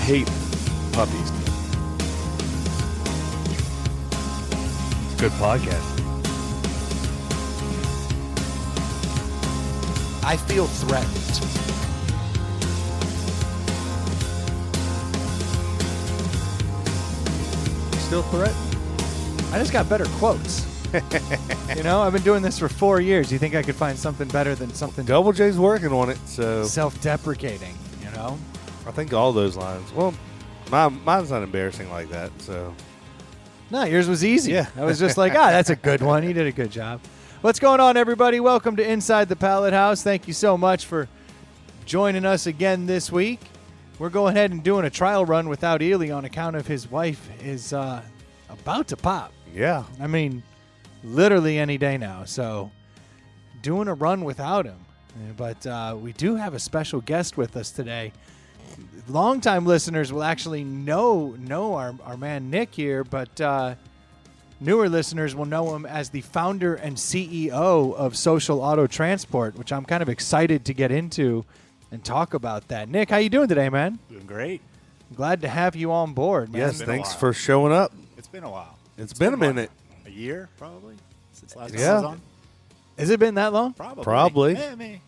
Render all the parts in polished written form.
hate puppies. It's a good podcast. I feel threatened. Still threatened? I just got better quotes. You know, I've been doing this for 4 years. You think I could find something better than something Double J's working on it, so self-deprecating, you know? I think all those lines. Well, mine's not embarrassing like that, so. No, yours was easy. Yeah. I was just like, that's a good one. You did a good job. What's going on, everybody? Welcome to Inside the Pallet House. Thank you so much for joining us again this week. We're going ahead and doing a trial run without Ely on account of his wife is about to pop. Yeah. I mean, literally any day now. So doing a run without him. But we do have a special guest with us today. Longtime listeners will actually know our man Nick here, but newer listeners will know him as the founder and CEO of Social Auto Transport, which I'm kind of excited to get into and talk about that. Nick, how you doing today, man? Doing great. Glad to have you on board, man. Yes, thanks for showing up. It's been a while. It's been a minute. A year, probably, since last time Yeah. I was on. Has it been that long? Probably. Yeah, maybe.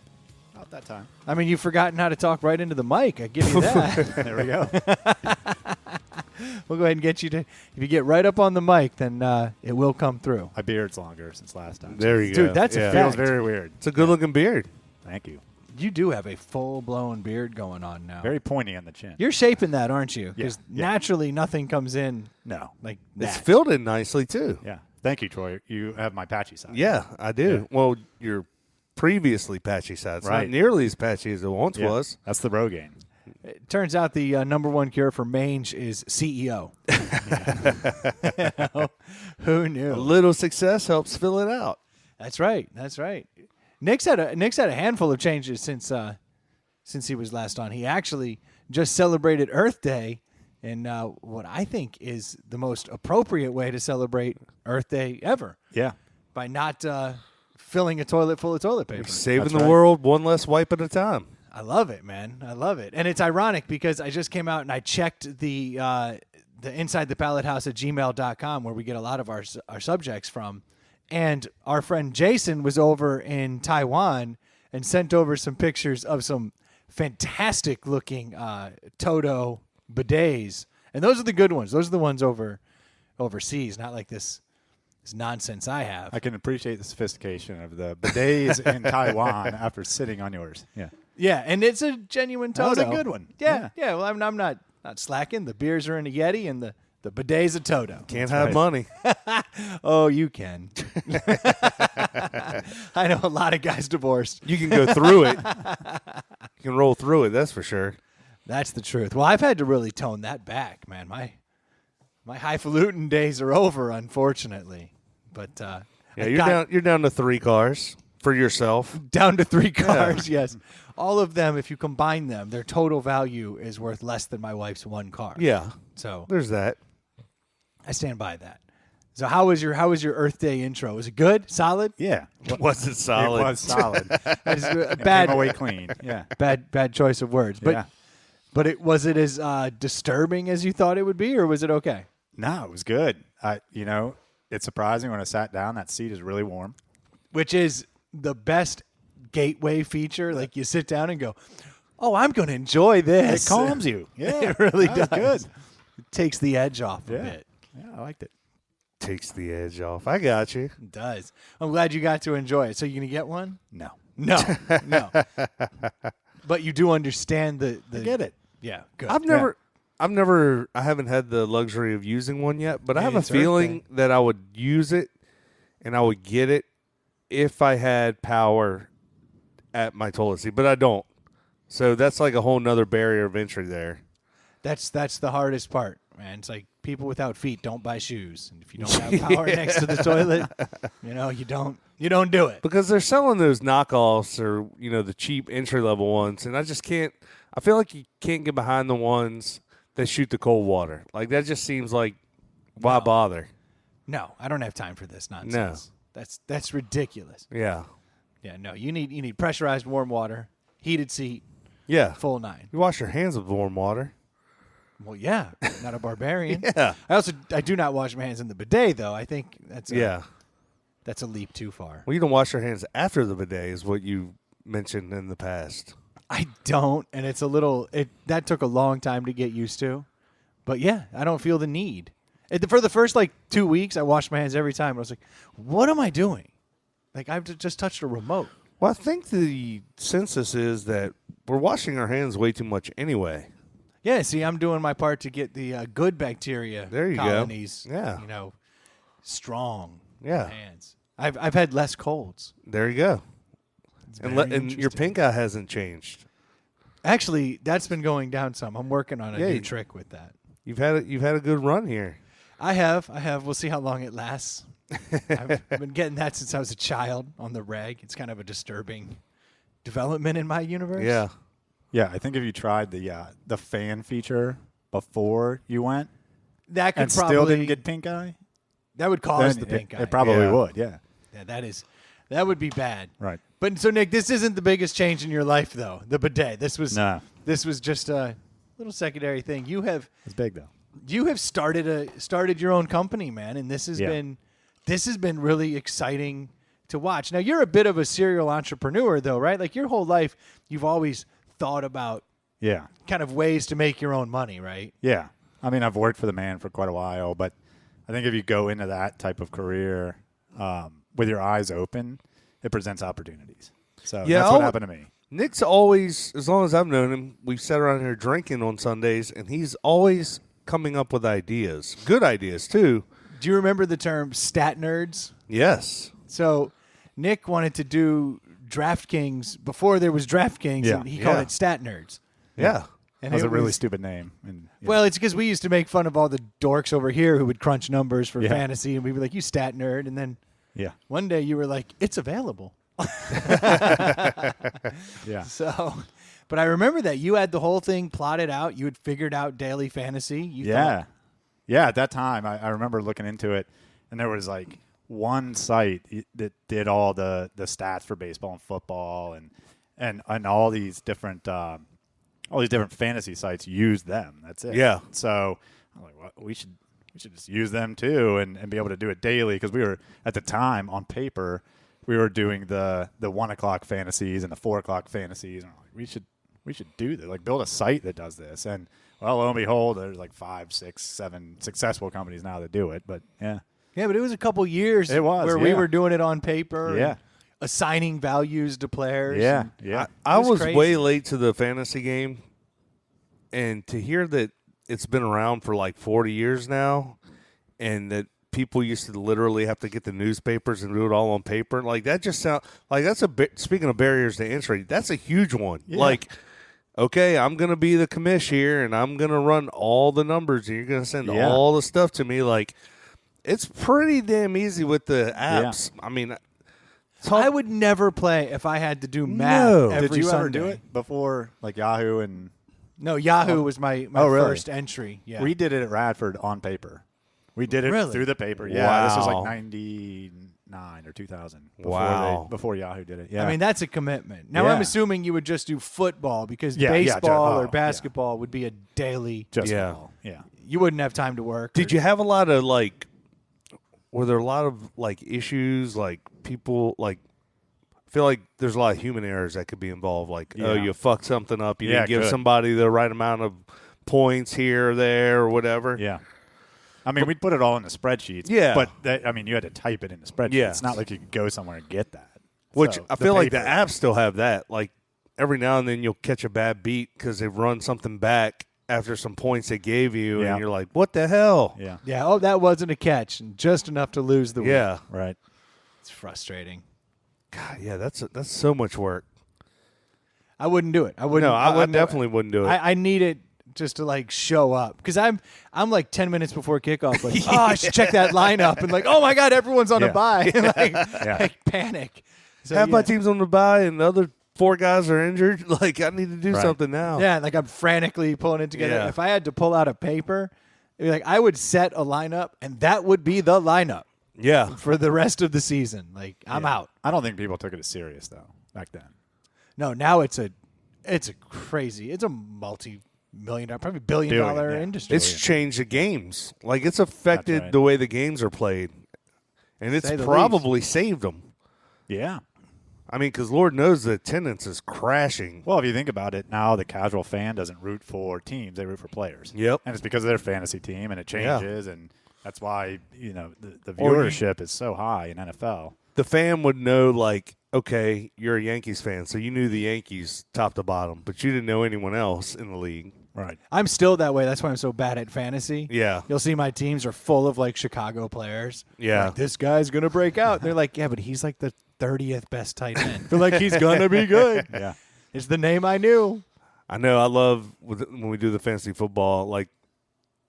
About that time. I mean, you've forgotten how to talk right into the mic. I give you that. There we go. We'll go ahead and get you to, if you get right up on the mic, then it will come through. My beard's longer since last time. There you go. Dude, that's a Yeah. fact. Feels very weird. It's a good-looking beard. Thank you. You do have a full-blown beard going on now. Very pointy on the chin. You're shaping that, aren't you? Yeah, Because yeah. naturally nothing comes in No. like It's that. filled in nicely, too. Yeah. Thank you, Troy. You have my patchy side. Yeah, I do. Yeah. Well, your previously patchy side. It's not Right. nearly as patchy as it once Yeah. was. That's the Rogaine. It turns out the number one cure for mange is CEO. You know? Who knew? A little success helps fill it out. That's right. That's right. Nick's had a handful of changes since he was last on. He actually just celebrated Earth Day in what I think is the most appropriate way to celebrate Earth Day ever, Yeah. by not filling a toilet full of toilet paper. Saving That's the right. world one less wipe at a time. I love it, man. I love it. And it's ironic because I just came out and I checked the Inside the Pallet House at gmail.com, where we get a lot of our subjects from. And our friend Jason was over in Taiwan and sent over some pictures of some fantastic looking Toto bidets. And those are the good ones. Those are the ones overseas, not like this nonsense I have. I can appreciate the sophistication of the bidets in Taiwan after sitting on yours. Yeah. Yeah, and it's a genuine Toto. That was a good one. Yeah. Well, I'm not slacking. The beers are in a Yeti, and the bidet's a Toto. Can't That's have right. money. Oh, you can. I know a lot of guys divorced. You can go through it. You can roll through it, that's for sure. That's the truth. Well, I've had to really tone that back, man. My highfalutin days are over, unfortunately. But Yeah, you're down to 3 cars for yourself. down to 3 cars. Yes, all of them. If you combine them, their total value is worth less than my wife's 1 car. Yeah, So there's that. I stand by that. So how was your Earth Day intro? Was it good? Solid? Yeah. Was it solid? It was solid. I just, It bad came away clean. Yeah. bad choice of words. But Yeah. but was it as disturbing as you thought it would be, or was it okay? No, it was good. It's surprising when I sat down, that seat is really warm. Which is the best gateway feature. Like you sit down and go, "Oh, I'm going to enjoy this." It calms you. Yeah. It really that was does. good. It takes the edge off a Yeah. bit. Yeah, I liked it. Takes the edge off. I got you. It does. I'm glad you got to enjoy it. So you going to get one? No. No, no. But you do understand the I get it. Yeah, good. I haven't had the luxury of using one yet, but I have a It's Earth feeling Day. that I would use it and I would get it if I had power at my toilet seat, but I don't. So that's like a whole nother barrier of entry there. That's the hardest part, man. It's like people without feet don't buy shoes, and if you don't have power next to the toilet, you don't do it. Because they're selling those knockoffs or, the cheap entry level ones, and I just can't. I feel like you can't get behind the ones that shoot the cold water. Like that just seems like why No. bother? No, I don't have time for this nonsense. That's ridiculous. Yeah. Yeah, no, you need pressurized warm water, heated seat, Yeah. full 9. You wash your hands with warm water. Well, yeah, not a barbarian. Yeah. I do not wash my hands in the bidet, though. I think that's a leap too far. Well, you don't wash your hands after the bidet is what you mentioned in the past. I don't, and it's a little. That took a long time to get used to, but yeah, I don't feel the need. For the first 2 weeks, I washed my hands every time. I was like, "What am I doing? Like I've just touched a remote." Well, I think the census is that we're washing our hands way too much anyway. Yeah, see, I'm doing my part to get the good bacteria There you go. colonies. Yeah. Strong. Yeah. Hands. I've had less colds. There you go. It's And, very and your interesting. pink eye hasn't changed. Actually, that's been going down some. I'm working on a new trick with that. You've had a good run here. I have. We'll see how long it lasts. I've been getting that since I was a child on the reg. It's kind of a disturbing development in my universe. Yeah. Yeah, I think if you tried the fan feature before you went That could and probably still didn't get pink eye, that would cause then the pink eye. It probably Yeah. would. Yeah. Yeah, that would be bad. Right. But so Nick, this isn't the biggest change in your life though. The bidet. This was just a little secondary thing. It's big though. You have started your own company, man, and this has been really exciting to watch. Now you're a bit of a serial entrepreneur though, right? Like your whole life you've always thought about kind of ways to make your own money, right? Yeah. I mean, I've worked for the man for quite a while, but I think if you go into that type of career with your eyes open, it presents opportunities. So that's what happened to me. Nick's always, as long as I've known him, we've sat around here drinking on Sundays, and he's always coming up with ideas. Good ideas, too. Do you remember the term stat nerds? Yes. So Nick wanted to do DraftKings before there was DraftKings, Yeah. and he called Yeah. it Stat Nerds. Yeah. And That was it a really stupid name. And, Well, it's because we used to make fun of all the dorks over here who would crunch numbers for Yeah. fantasy, and we'd be like, "You stat nerd," and then yeah. one day you were like, "It's available." Yeah. So, but I remember that you had the whole thing plotted out. You had figured out daily fantasy. You Yeah. thought, Yeah, at that time, I remember looking into it, and there was one site that did all the stats for baseball and football, and all these different fantasy sites use them. That's it. Yeah. So I'm like, well, we should just use them too, and be able to do it daily, because we were at the time on paper we were doing the 1 o'clock fantasies and the 4 o'clock fantasies, and I'm like, we should do this, build a site that does this. And well, lo and behold, there's 5, 6, 7 successful companies now that do it. But yeah, but it was a couple years It was, where we yeah. were doing it on paper. Yeah. and assigning values to players. yeah, and- yeah, I was was crazy. way late to the fantasy game, and to hear that it's been around for 40 years now, and that people used to literally have to get the newspapers and do it all on paper, that just sound that's speaking of barriers to entry, that's a huge one. Yeah. Okay, I'm gonna be the commish here, and I'm gonna run all the numbers, and you're gonna send Yeah. all the stuff to me. It's pretty damn easy with the apps. I mean. I would never play if I had to do math No. every Did you ever do Sunday. it before, Yahoo? And No, Yahoo was my Oh, really? first entry. Yeah. we did it at Radford on paper. We did it Really? through the paper. Yeah, this was Wow. 99 or 2000. Wow. Before Yahoo did it. Yeah, I mean, that's a commitment. Now, I'm Yeah. assuming you would just do football because Yeah, baseball or yeah. basketball would be a daily. just Yeah. football. Yeah. You wouldn't have time to work. Did you have a lot of were there a lot of issues, people I feel like there's a lot of human errors that could be involved, Yeah. you fucked something up, you Yeah, didn't give good. somebody the right amount of points here or there or whatever. Yeah. I mean, we'd put it all in the spreadsheets. Yeah. But you had to type it in the spreadsheet. Yeah. It's not like you could go somewhere and get that. Which So, I feel like the paper- apps still have that. Every now and then you'll catch a bad beat because they've run something back after some points they gave you, Yeah. and you're like, what the hell? Yeah. Yeah. Oh, that wasn't a catch, and just enough to lose the week. Yeah. Right. It's frustrating. God, yeah, that's so much work. I wouldn't do it. I wouldn't. No, I wouldn't definitely wouldn't do it. I need it just to show up because I'm 10 minutes before kickoff. I should check that lineup and oh my god, everyone's on a Yeah. bye. Yeah. Panic. So, Half my yeah. team's on the bye, and the other 4 guys are injured. I need to do Right. something now. Yeah, I'm frantically pulling it together. Yeah. If I had to pull out a paper, it'd be I would set a lineup, and that would be the lineup Yeah. for the rest of the season. I'm Yeah. out. I don't think people took it as serious though back then. No, now it's a crazy. It's a multi probably billion-dollar yeah. industry. It's changed the games. Like it's affected right. the way the games are played, and it's Say the probably saved them. Yeah. I mean, because Lord knows the attendance is crashing. Well, if you think about it, now the casual fan doesn't root for teams; they root for players. Yep. And it's because of their fantasy team, and it Yeah. changes, and that's why the Or you- viewership is so high in NFL. The fan would know, like, okay, you're a Yankees fan, so you knew the Yankees top to bottom, but you didn't know anyone else in the league. Right. I'm still that way. That's why I'm so bad at fantasy. Yeah. You'll see my teams are full of like Chicago players. Yeah. Like, this guy's going to break out. They're like, yeah, but he's like the 30th best tight end. They're like, he's going to be good. Yeah. It's the name I knew. I know. I love when we do the fantasy football, like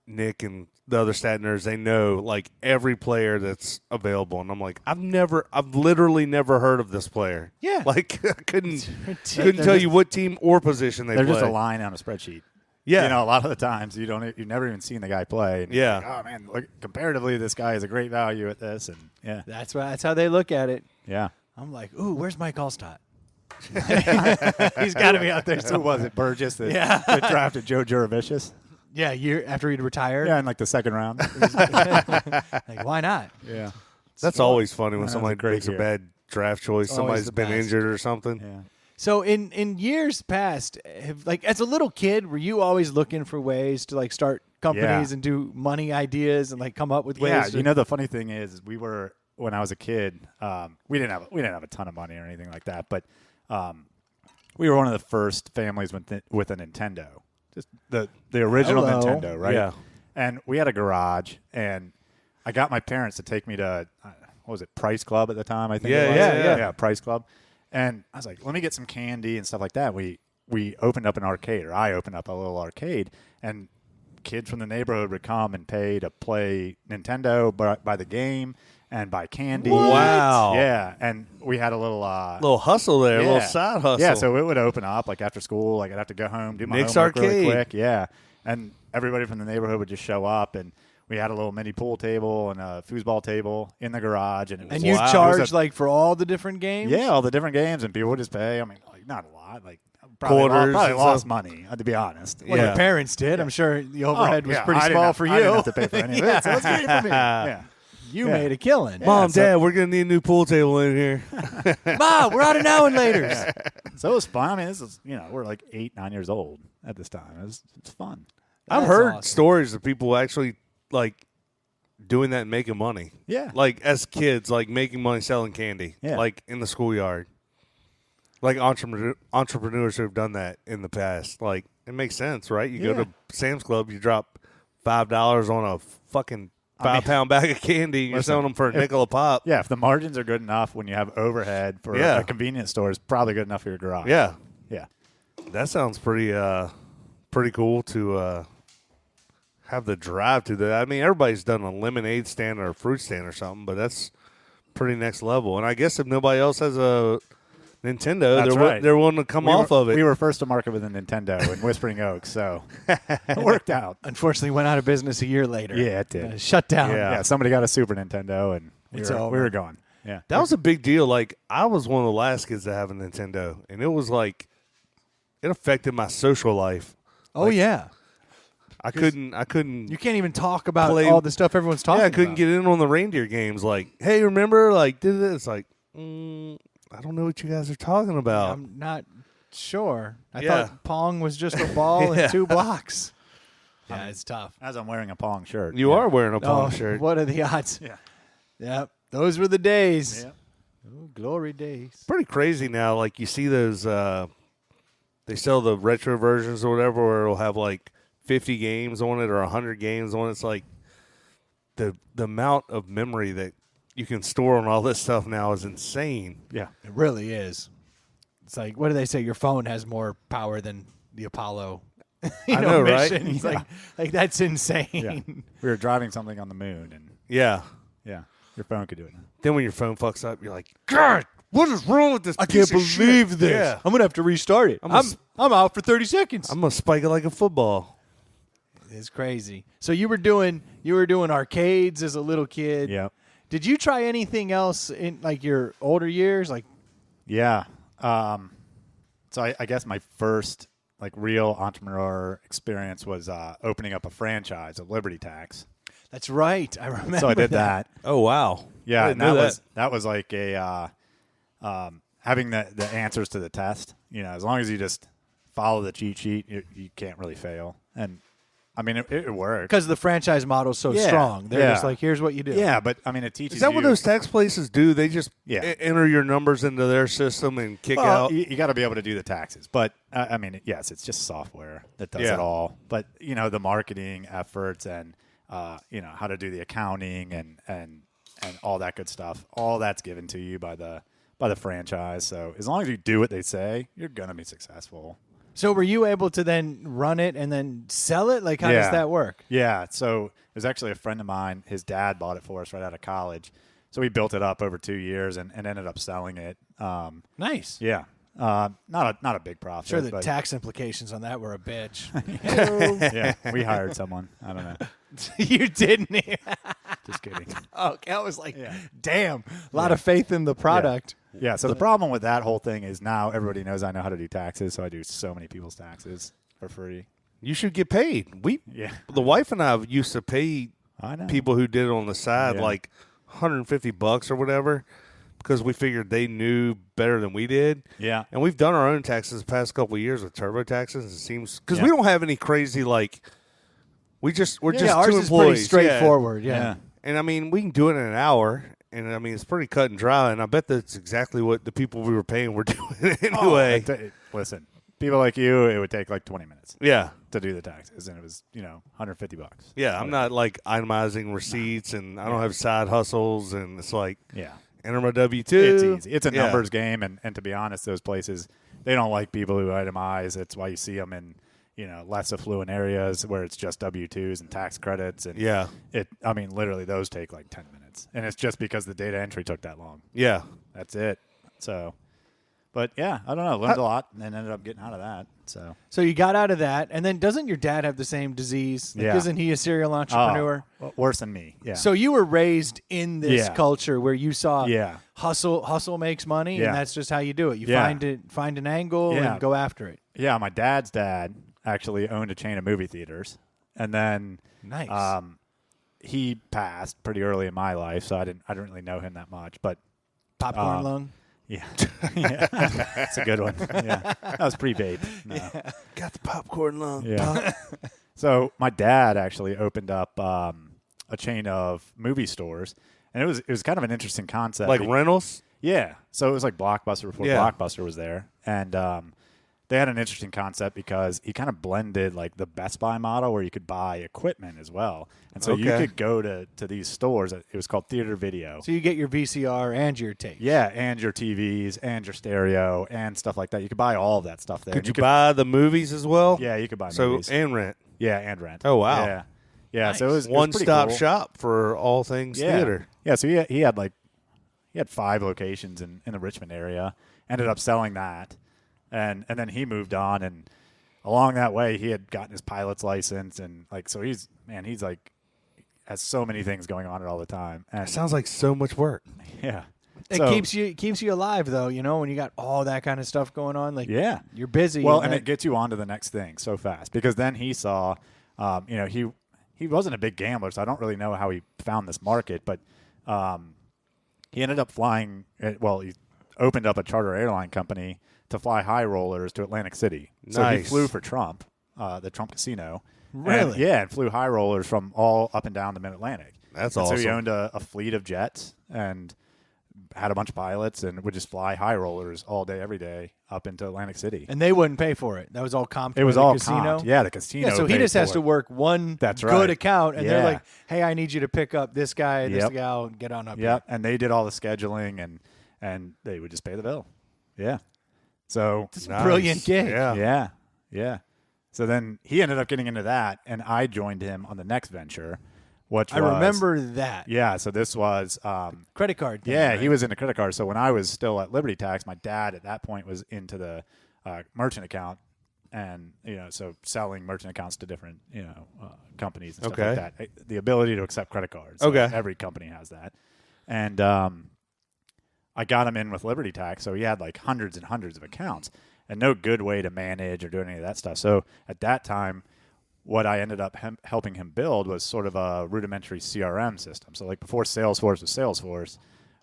Nick and the other stat nerds, they know like every player that's available, and I'm like, I've literally never heard of this player. Yeah. Like I couldn't They're tell you what team or position they They're play. just a line on a spreadsheet. Yeah. You know, a lot of the times you've never even seen the guy play. And you're Yeah. like, oh man, look, comparatively, this guy is a great value at this, and yeah, That's how they look at it. yeah. I'm like, ooh, where's Mike Allstott? He's got to be out there Who somewhere. was it? Burgess that, Yeah. that drafted Joe Juravicious? Yeah, year after he'd retired. Yeah, in like the second round. Like, why not? yeah. That's always funny when That was somebody a great makes a year. bad draft choice. Always Somebody's the been best. injured or something. Yeah. So in years past, like as a little kid, were you always looking for ways to like start companies Yeah. and do money ideas and like come up with ways? Yeah, to, you know the funny thing is, when I was a kid, we didn't have a ton of money or anything like that, but we were one of the first families with a Nintendo, just the original Hello. Nintendo, right? Yeah. And we had a garage, and I got my parents to take me to what was it, Price Club at the time? I think. Yeah, it was. yeah. Price Club, and I was like, let me get some candy and stuff like that. We opened up an arcade, or I opened up a little arcade, and kids from the neighborhood would come and pay to play Nintendo by the game and buy candy. What? Wow. Yeah, and we had a little Little hustle there, a little yeah. side hustle. Yeah, so it would open up like after school. Like I'd have to go home, do my Nick's homework really Arcade. quick. Yeah, and everybody from the neighborhood would just show up, and we had a little mini pool table and a foosball table in the garage, and it was and you Wow. charge it was a- like for all the different games. yeah, all the different games, and people would just pay. I mean, like not a lot, like probably Quarters probably and lost stuff. money. To be honest, Well, Yeah. your parents did. I'm sure the overhead was yeah, pretty I didn't small have- for you. I didn't have to pay for any of it, so let's get it for me. Yeah. You Yeah. made a killing. Mom, so- Dad, we're gonna need a new pool table in here. Mom, we're out of now and later. So it was fun. I mean, this is we're like 8, 9 years old at this time. It's fun. I've That's heard awesome. stories of people actually like doing that and making money. Yeah. Like as kids, like making money selling candy. Yeah. Like in the schoolyard. Like entrepreneurs who have done that in the past. Like it makes sense, right? You go Yeah. to Sam's Club, you drop $5 on a fucking 5-pound bag of candy, and you're Listen, selling them for a nickel a pop. Yeah, if the margins are good enough when you have overhead for Yeah. a convenience store, it's probably good enough for your garage. Yeah. Yeah. That sounds pretty cool to have the drive to that. I mean, everybody's done a lemonade stand or a fruit stand or something, but that's pretty next level. And I guess if nobody else has a Nintendo, That's they're right. they're willing to come off of it. We were first to market with a Nintendo in Whispering Oaks, so it worked out. Unfortunately, went out of business a year later. Yeah, it did. Shut down. Yeah. Yeah, somebody got a Super Nintendo, and we It's were over. gone. Yeah. That was a big deal. Like I was one of the last kids to have a Nintendo, and it was like it affected my social life. Oh yeah. I couldn't. You can't even talk about Play- all the stuff everyone's talking Yeah, I about. couldn't get in on the reindeer games. Like, hey, remember? Like, did this? Like, I don't know what you guys are talking about. I'm not sure. I Yeah. thought Pong was just a ball Yeah. and 2 blocks. Yeah, it's tough. As I'm wearing a Pong shirt. You yeah. are wearing a Pong Oh, shirt. what are the odds? Yeah. Yep. Those were the days. Yeah. Oh, glory days. Pretty crazy now. Like you see those, they sell the retro versions or whatever, where it'll have like 50 games on it or 100 games on it. It's like the amount of memory that you can store on all this stuff now is insane. Yeah. It really is. It's like, what do they say? Your phone has more power than the Apollo. I know, right? mission. It's Yeah. like that's insane. Yeah. We were driving something on the moon, and Yeah. yeah, your phone could do it. Then when your phone fucks up, you're like, God, what is wrong with this? I piece can't of believe shit?" this. Yeah. I'm gonna have to restart it. I'm I'm a- out for 30 seconds. I'm gonna spike it like a football. It's crazy. So you were doing arcades as a little kid. Yep. Did you try anything else in like your older years? Like Yeah. So I guess my first like real entrepreneur experience was opening up a franchise of Liberty Tax. That's right. I remember. So I did that. Oh wow. Yeah, I and didn't know that was like a having the answers to the test. You know, as long as you just follow the cheat sheet, you can't really fail. And I mean, it worked. Because the franchise model's so Yeah, strong. They're yeah. just like, here's what you do. Yeah, but I mean, it teaches Is that you. what those tax places do? They just Yeah. enter your numbers into their system and kick Well, out. you got to be able to do the taxes, but I mean, yes, it's just software that does Yeah. it all. But you know, the marketing efforts and you know how to do the accounting and all that good stuff, all that's given to you by the franchise. So as long as you do what they say, you're gonna be successful. So were you able to then run it and then sell it? Like, how does Yeah. that work? Yeah, so it was actually a friend of mine. His dad bought it for us right out of college, so we built it up over 2 years and ended up selling it. Nice. Yeah, not a big profit. Sure, the but tax implications on that were a bitch. yeah, we hired someone. I don't know. You didn't. Just kidding. Okay, I was like, Yeah. damn, a lot of faith in the product. Yeah, so the problem with that whole thing is now everybody knows I know how to do taxes, so I do so many people's taxes for free. You should get paid. Yeah, The wife and I used to pay I know. people who did it on the side Yeah. like $150 or whatever because we figured they knew better than we did. Yeah. And we've done our own taxes the past couple of years with TurboTaxes. It seems because Yeah. we don't have any crazy like we're just Yeah, two ours is employees. pretty straightforward. Yeah. Yeah. And I mean, we can do it in an hour. And I mean, it's pretty cut and dry. And I bet that's exactly what the people we were paying were doing anyway. Listen, people like you, it would take like 20 minutes Yeah. to do the taxes, and it was $150. Yeah. I'm not like itemizing receipts and I don't have side hustles. And it's like, Yeah, enter my W-2. it's easy. It's a Yeah. numbers game, and to be honest, those places they don't like people who itemize. That's why you see them in less affluent areas where it's just W-2s and tax credits, and Yeah. I mean, literally those take like 10 minutes, and it's just because the data entry took that long. Yeah. That's it. So, but yeah, I don't know. Learned a lot, and then ended up getting out of that. So, So you got out of that, and then doesn't your dad have the same disease? Like, Yeah. Isn't he a serial entrepreneur? worse than me. Yeah. So you were raised in this Yeah. culture where you saw Yeah. hustle makes money, Yeah. and that's just how you do it. You Yeah. find an angle Yeah. and go after it. Yeah, my dad's dad actually owned a chain of movie theaters, and then Nice. he passed pretty early in my life, so I didn't really know him that much. But Popcorn lung. yeah, yeah. That's a good one. Yeah, that was pre-vape. No. Got the popcorn lung. Yeah. So my dad actually opened up a chain of movie stores, and it was kind of an interesting concept. Like rentals? Yeah. So it was like Blockbuster before Yeah. Blockbuster was there. And they had an interesting concept because he kind of blended like the Best Buy model where you could buy equipment as well. And so you Okay. could go to these stores. It was called Theater Video. So you get your VCR and your tape. Yeah, and your TVs and your stereo and stuff like that. You could buy all of that stuff there. Could And you buy the movies as well? Yeah, you could buy So, movies. and rent. Yeah, and rent. Oh, wow. Yeah. Yeah, so it Nice. was pretty One-stop cool. shop for all things theater. Yeah, so he had 5 locations in the Richmond area. Ended up selling that, and then he moved on, and along that way he had gotten his pilot's license, and like so he's like has so many things going on all the time. And It sounds like so much work. yeah, It So- keeps you alive though, when you got all that kind of stuff going on. Like yeah. you're busy. Well, and that- it gets you on to the next thing so fast because then he saw, he wasn't a big gambler, so I don't really know how he found this market, but he ended up flying. Well, he opened up a charter airline company to fly high rollers to Atlantic City. So he Nice. flew for Trump, the Trump Casino. Really? And flew high rollers from all up and down the Mid Atlantic. That's So he awesome. owned a fleet of jets and had a bunch of pilots and would just fly high rollers all day, every day up into Atlantic City. and they wouldn't pay for it. That was all comped. It was by the all casino. comped. Yeah, the casino. Yeah, so he paid just has for to it. work one That's good right. account, and they're Yeah. like, "Hey, I need you to pick up this guy, this Yep. gal, and get on up Yep, and they did all the scheduling, and they would just pay the bill. Yeah. So here." Brilliant gig. Yeah. yeah. So then he ended up getting into that, and I joined him on the next venture, which I was, remember that. Yeah. So this was Credit card thing, yeah, right? he was into credit cards. So when I was still at Liberty Tax, my dad at that point was into the merchant account, and so selling merchant accounts to different companies and stuff Okay. like that. The ability to accept credit cards. Okay. So every company has that, and I got him in with Liberty Tax, so he had like hundreds and hundreds of accounts. and no good way to manage or do any of that stuff. So at that time, what I ended up helping him build was sort of a rudimentary CRM system. So like before Salesforce was Salesforce,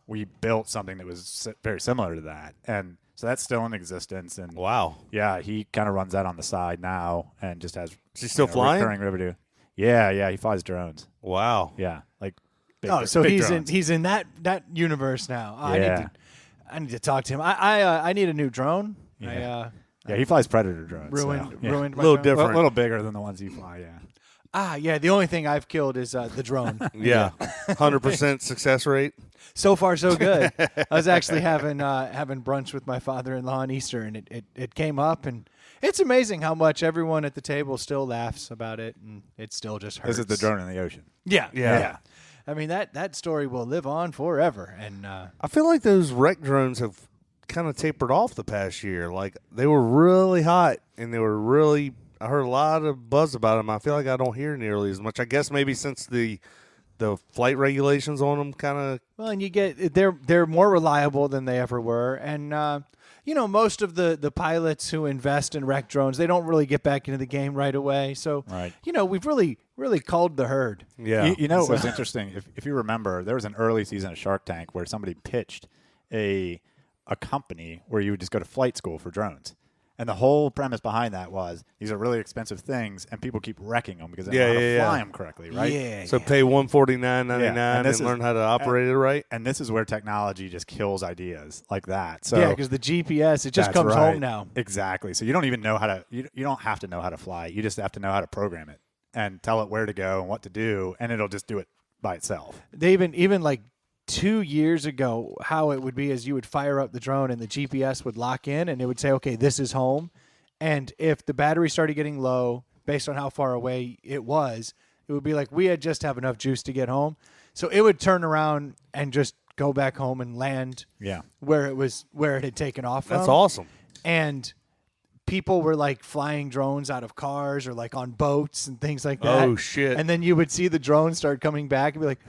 we built something that was very similar to that. And so that's still in existence. And Wow. yeah, he kind of runs that on the side now and just has Is he still flying? recurring revenue. Yeah, he flies drones. Wow. Yeah, like big, so big he's drones. in that universe now. Oh, Yeah. I need to talk to him. I need a new drone. Yeah. Yeah, he flies Predator drones. Ruined so, yeah. ruined my Little drone. different. A little bigger than the ones you fly. Yeah. Yeah. The only thing I've killed is the drone. Yeah. 100% success rate. So far, so good. I was actually having brunch with my father-in-law on Easter, and it came up, and it's amazing how much everyone at the table still laughs about it, and it still just hurts. This is the drone in the ocean. Yeah. Yeah. I mean, that story will live on forever, and I feel like those wreck drones have kind of tapered off the past year. Like they were really hot, and they were really. I heard a lot of buzz about them. I feel like I don't hear nearly as much. I guess maybe since the flight regulations on them kind of. well, and you get they're more reliable than they ever were, and most of the pilots who invest in wreck drones, they don't really get back into the game right away. So Right. We've really culled the herd. Yeah. You know what's interesting? If you remember, there was an early season of Shark Tank where somebody pitched a company where you would just go to flight school for drones. And the whole premise behind that was these are really expensive things, and people keep wrecking them because they don't know how to fly them correctly, right? Yeah. So pay $149.99 Yeah, and, and this learn is- how to operate it right. And this is where technology just kills ideas like that. So Yeah, because the GPS, it just That's comes right. home now. Exactly. So you don't even know how to. You don't have to know how to fly. You just have to know how to program it and tell it where to go and what to do, and it'll just do it by itself. They even like 2 years ago, how it would be is you would fire up the drone and the GPS would lock in and it would say, okay, this is home. And if the battery started getting low, based on how far away it was, it would be like, we had just have enough juice to get home. So it would turn around and just go back home and land Yeah. where it had taken off from. That's awesome. And people were like flying drones out of cars or like on boats and things like that. Oh, shit. And then you would see the drone start coming back and be like,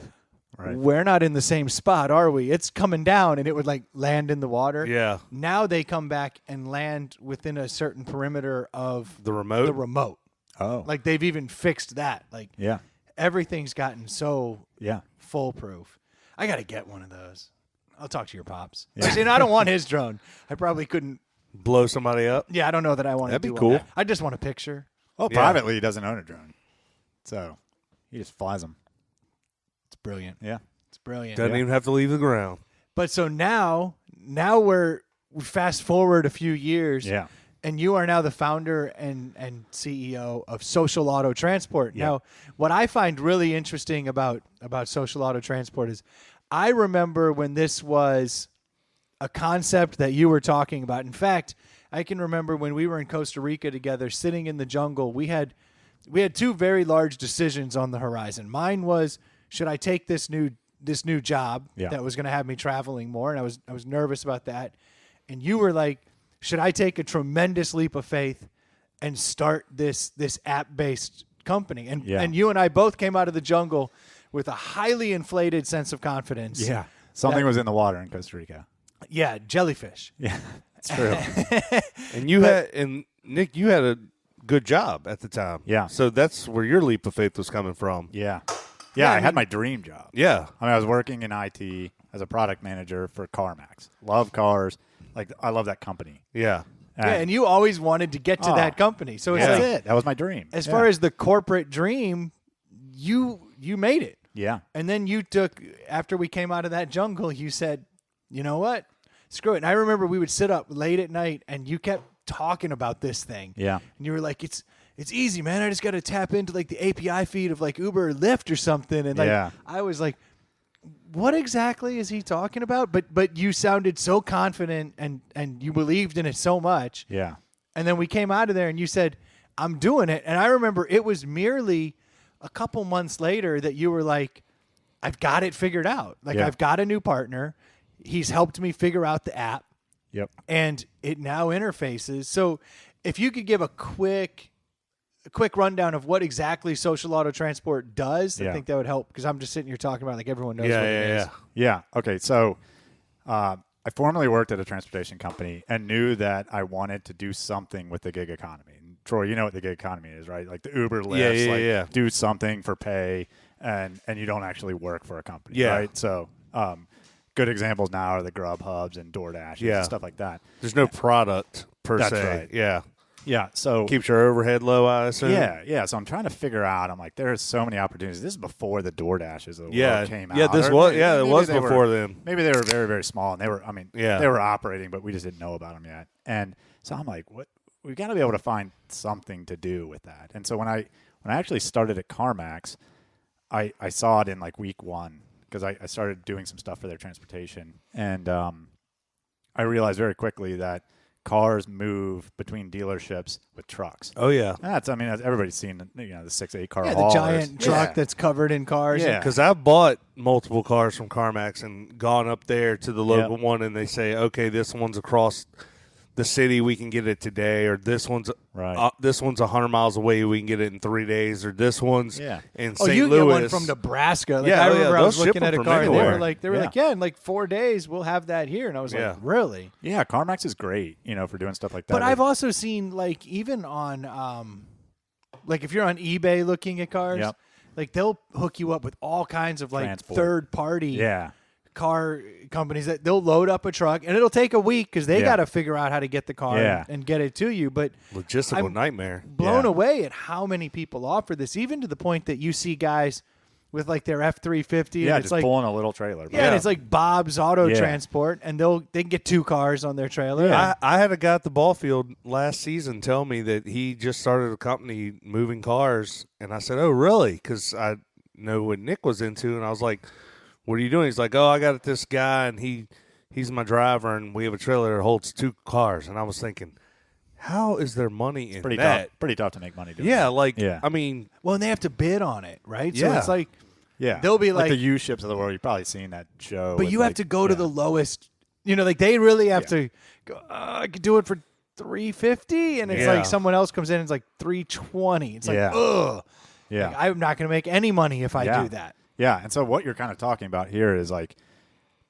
Right. we're not in the same spot, are we? It's coming down, and it would like land in the water. Yeah. Now they come back and land within a certain perimeter of The remote. the remote. Oh. Like they've even fixed that. Like Yeah. everything's gotten so Yeah. foolproof. I got to get one of those. I'll talk to your pops. Yeah. See, and I don't want his drone. I probably couldn't. Blow somebody up. Yeah, I don't know that I want That'd to be do cool. all that. I just want a picture. Well, Yeah. privately, he doesn't own a drone, so he just flies them. It's brilliant. Yeah. It's brilliant. Doesn't even have to leave the ground. But so now we fast forward a few years. Yeah. And you are now the founder and CEO of Social Auto Transport. Yeah. Now, what I find really interesting about Social Auto Transport is I remember when this was a concept that you were talking about. In fact, I can remember when we were in Costa Rica together, sitting in the jungle, we had two very large decisions on the horizon. Mine was, should I take this new job Yeah. that was going to have me traveling more? And I was nervous about that. And you were like, should I take a tremendous leap of faith and start this app-based company? And Yeah. and you and I both came out of the jungle with a highly inflated sense of confidence. Yeah. Something was in the water in Costa Rica. Yeah, jellyfish. Yeah. It's true. And Nick, you had a good job at the time. Yeah. So that's where your leap of faith was coming from. Yeah. Yeah, I I had mean- my dream job. Yeah. I mean, I was working in IT as a product manager for CarMax. Love cars. Like, I love that company. Yeah. Yeah, and you always wanted to get to Oh. that company. So it's Yeah. like, That's it. That was my dream. as Yeah. far as the corporate dream, you made it. Yeah. And then you took, after we came out of that jungle, you said, you know what? Screw it. And I remember we would sit up late at night and you kept talking about this thing. Yeah. And you were like, it's easy, man. I just got to tap into like the API feed of like Uber or Lyft or something. And like, Yeah. I was like, what exactly is he talking about? But you sounded so confident and you believed in it so much. Yeah. And then we came out of there and you said, I'm doing it. And I remember it was merely a couple months later that you were like, I've got it figured out. Like, Yeah. I've got a new partner. He's helped me figure out the app Yep. and it now interfaces. So if you could give a quick rundown of what exactly Social Auto Transport does, I Yeah. think that would help because I'm just sitting here talking about it like everyone knows Yeah. what Yeah. it is. Yeah. Yeah. Okay. So I I formerly worked at a transportation company and knew that I wanted to do something with the gig economy. And Troy, you know what the gig economy is, right? Like the Uber, Lyft, yeah. do something for pay, and you don't actually work for a company, Yeah. right? So, good examples now are the Grubhubs and DoorDashes Yeah. and stuff like that. There's no product per That's se. right. Yeah. Yeah, so Keeps your overhead low, I assume. yeah. So I'm trying to figure out. I'm like, there's so many opportunities. This is before the DoorDashes of the Yeah. world came out. Yeah, this Or was maybe- it maybe was they were- before then. Maybe they were very, very small, and they were. I mean, Yeah. they were operating, but we just didn't know about them yet. And so I'm like, what? We've got to be able to find something to do with that. And so when I actually started at CarMax, I saw it in like week one because I started doing some stuff for their transportation, and I realized very quickly that cars move between dealerships with trucks. Oh yeah. That's, I mean, everybody's seen, the 6-8 car Yeah, the haulers. giant truck Yeah. that's covered in cars. Yeah. Because I've bought multiple cars from CarMax and gone up there to the local one, and they say, okay, this one's across the city, we can get it today, or this one's Right. this one's 100 miles away, we can get it in 3 days, or this one's Yeah. in Oh, St. you Louis. get one from Nebraska. Like, Yeah, I oh, yeah, remember I they'll was ship looking them at a from car. And they anywhere. were like, Yeah. in like 4 days we'll have that here. And I was Yeah. like, really? Yeah, CarMax is great, for doing stuff like that. But I've also seen like even on like if you're on eBay looking at cars, Yep. like they'll hook you up with all kinds of like Transport. third party Yeah. car companies that they'll load up a truck and it'll take a week because they Yeah. got to figure out how to get the car Yeah. and get it to you. But Logistical I'm nightmare. blown Yeah. away at how many people offer this, even to the point that you see guys with like their F-350 Yeah, and it's just like pulling a little trailer. yeah, and it's like Bob's Auto Yeah. Transport, and they can get 2 cars on their trailer. Yeah. I had a guy at the ball field last season tell me that he just started a company moving cars, and I said, "Oh, really?" Because I know what Nick was into, and I was like, "What are you doing?" He's like, "Oh, I got this guy, and he's my driver, and we have a trailer that holds 2 cars." And I was thinking, how is there money in pretty that? tough. Pretty tough to make money doing. Yeah, that. like Yeah. I mean, Well, and they have to bid on it, right? So Yeah. it's like, Yeah, They'll be like- the U ships of the world. You've probably seen that show. but with, you have like- to go to yeah. the lowest. Like they really have Yeah. to go, I could do it for $350, and it's Yeah. like someone else comes in and it's like $320. It's like, Yeah. ugh. Yeah, Like, I'm not going to make any money if I Yeah. do that. yeah. And so what you're kind of talking about here is like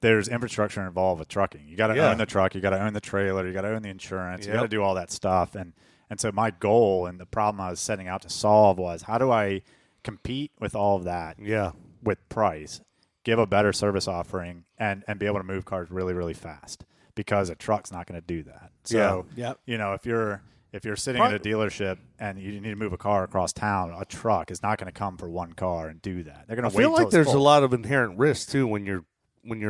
there's infrastructure involved with trucking. You got to Yeah. own the truck. You got to own the trailer. You got to own the insurance. You Yep. got to do all that stuff. And so my goal and the problem I was setting out to solve was how do I compete with all of that yeah, with price, give a better service offering, and be able to move cars really, really fast because a truck's not going to do that. So, Yeah. Yep. if you're sitting at a dealership and you need to move a car across town, a truck is not going to come for one car and do that. They're going I to wait feel till like it's there's a full. lot of inherent risk too when you're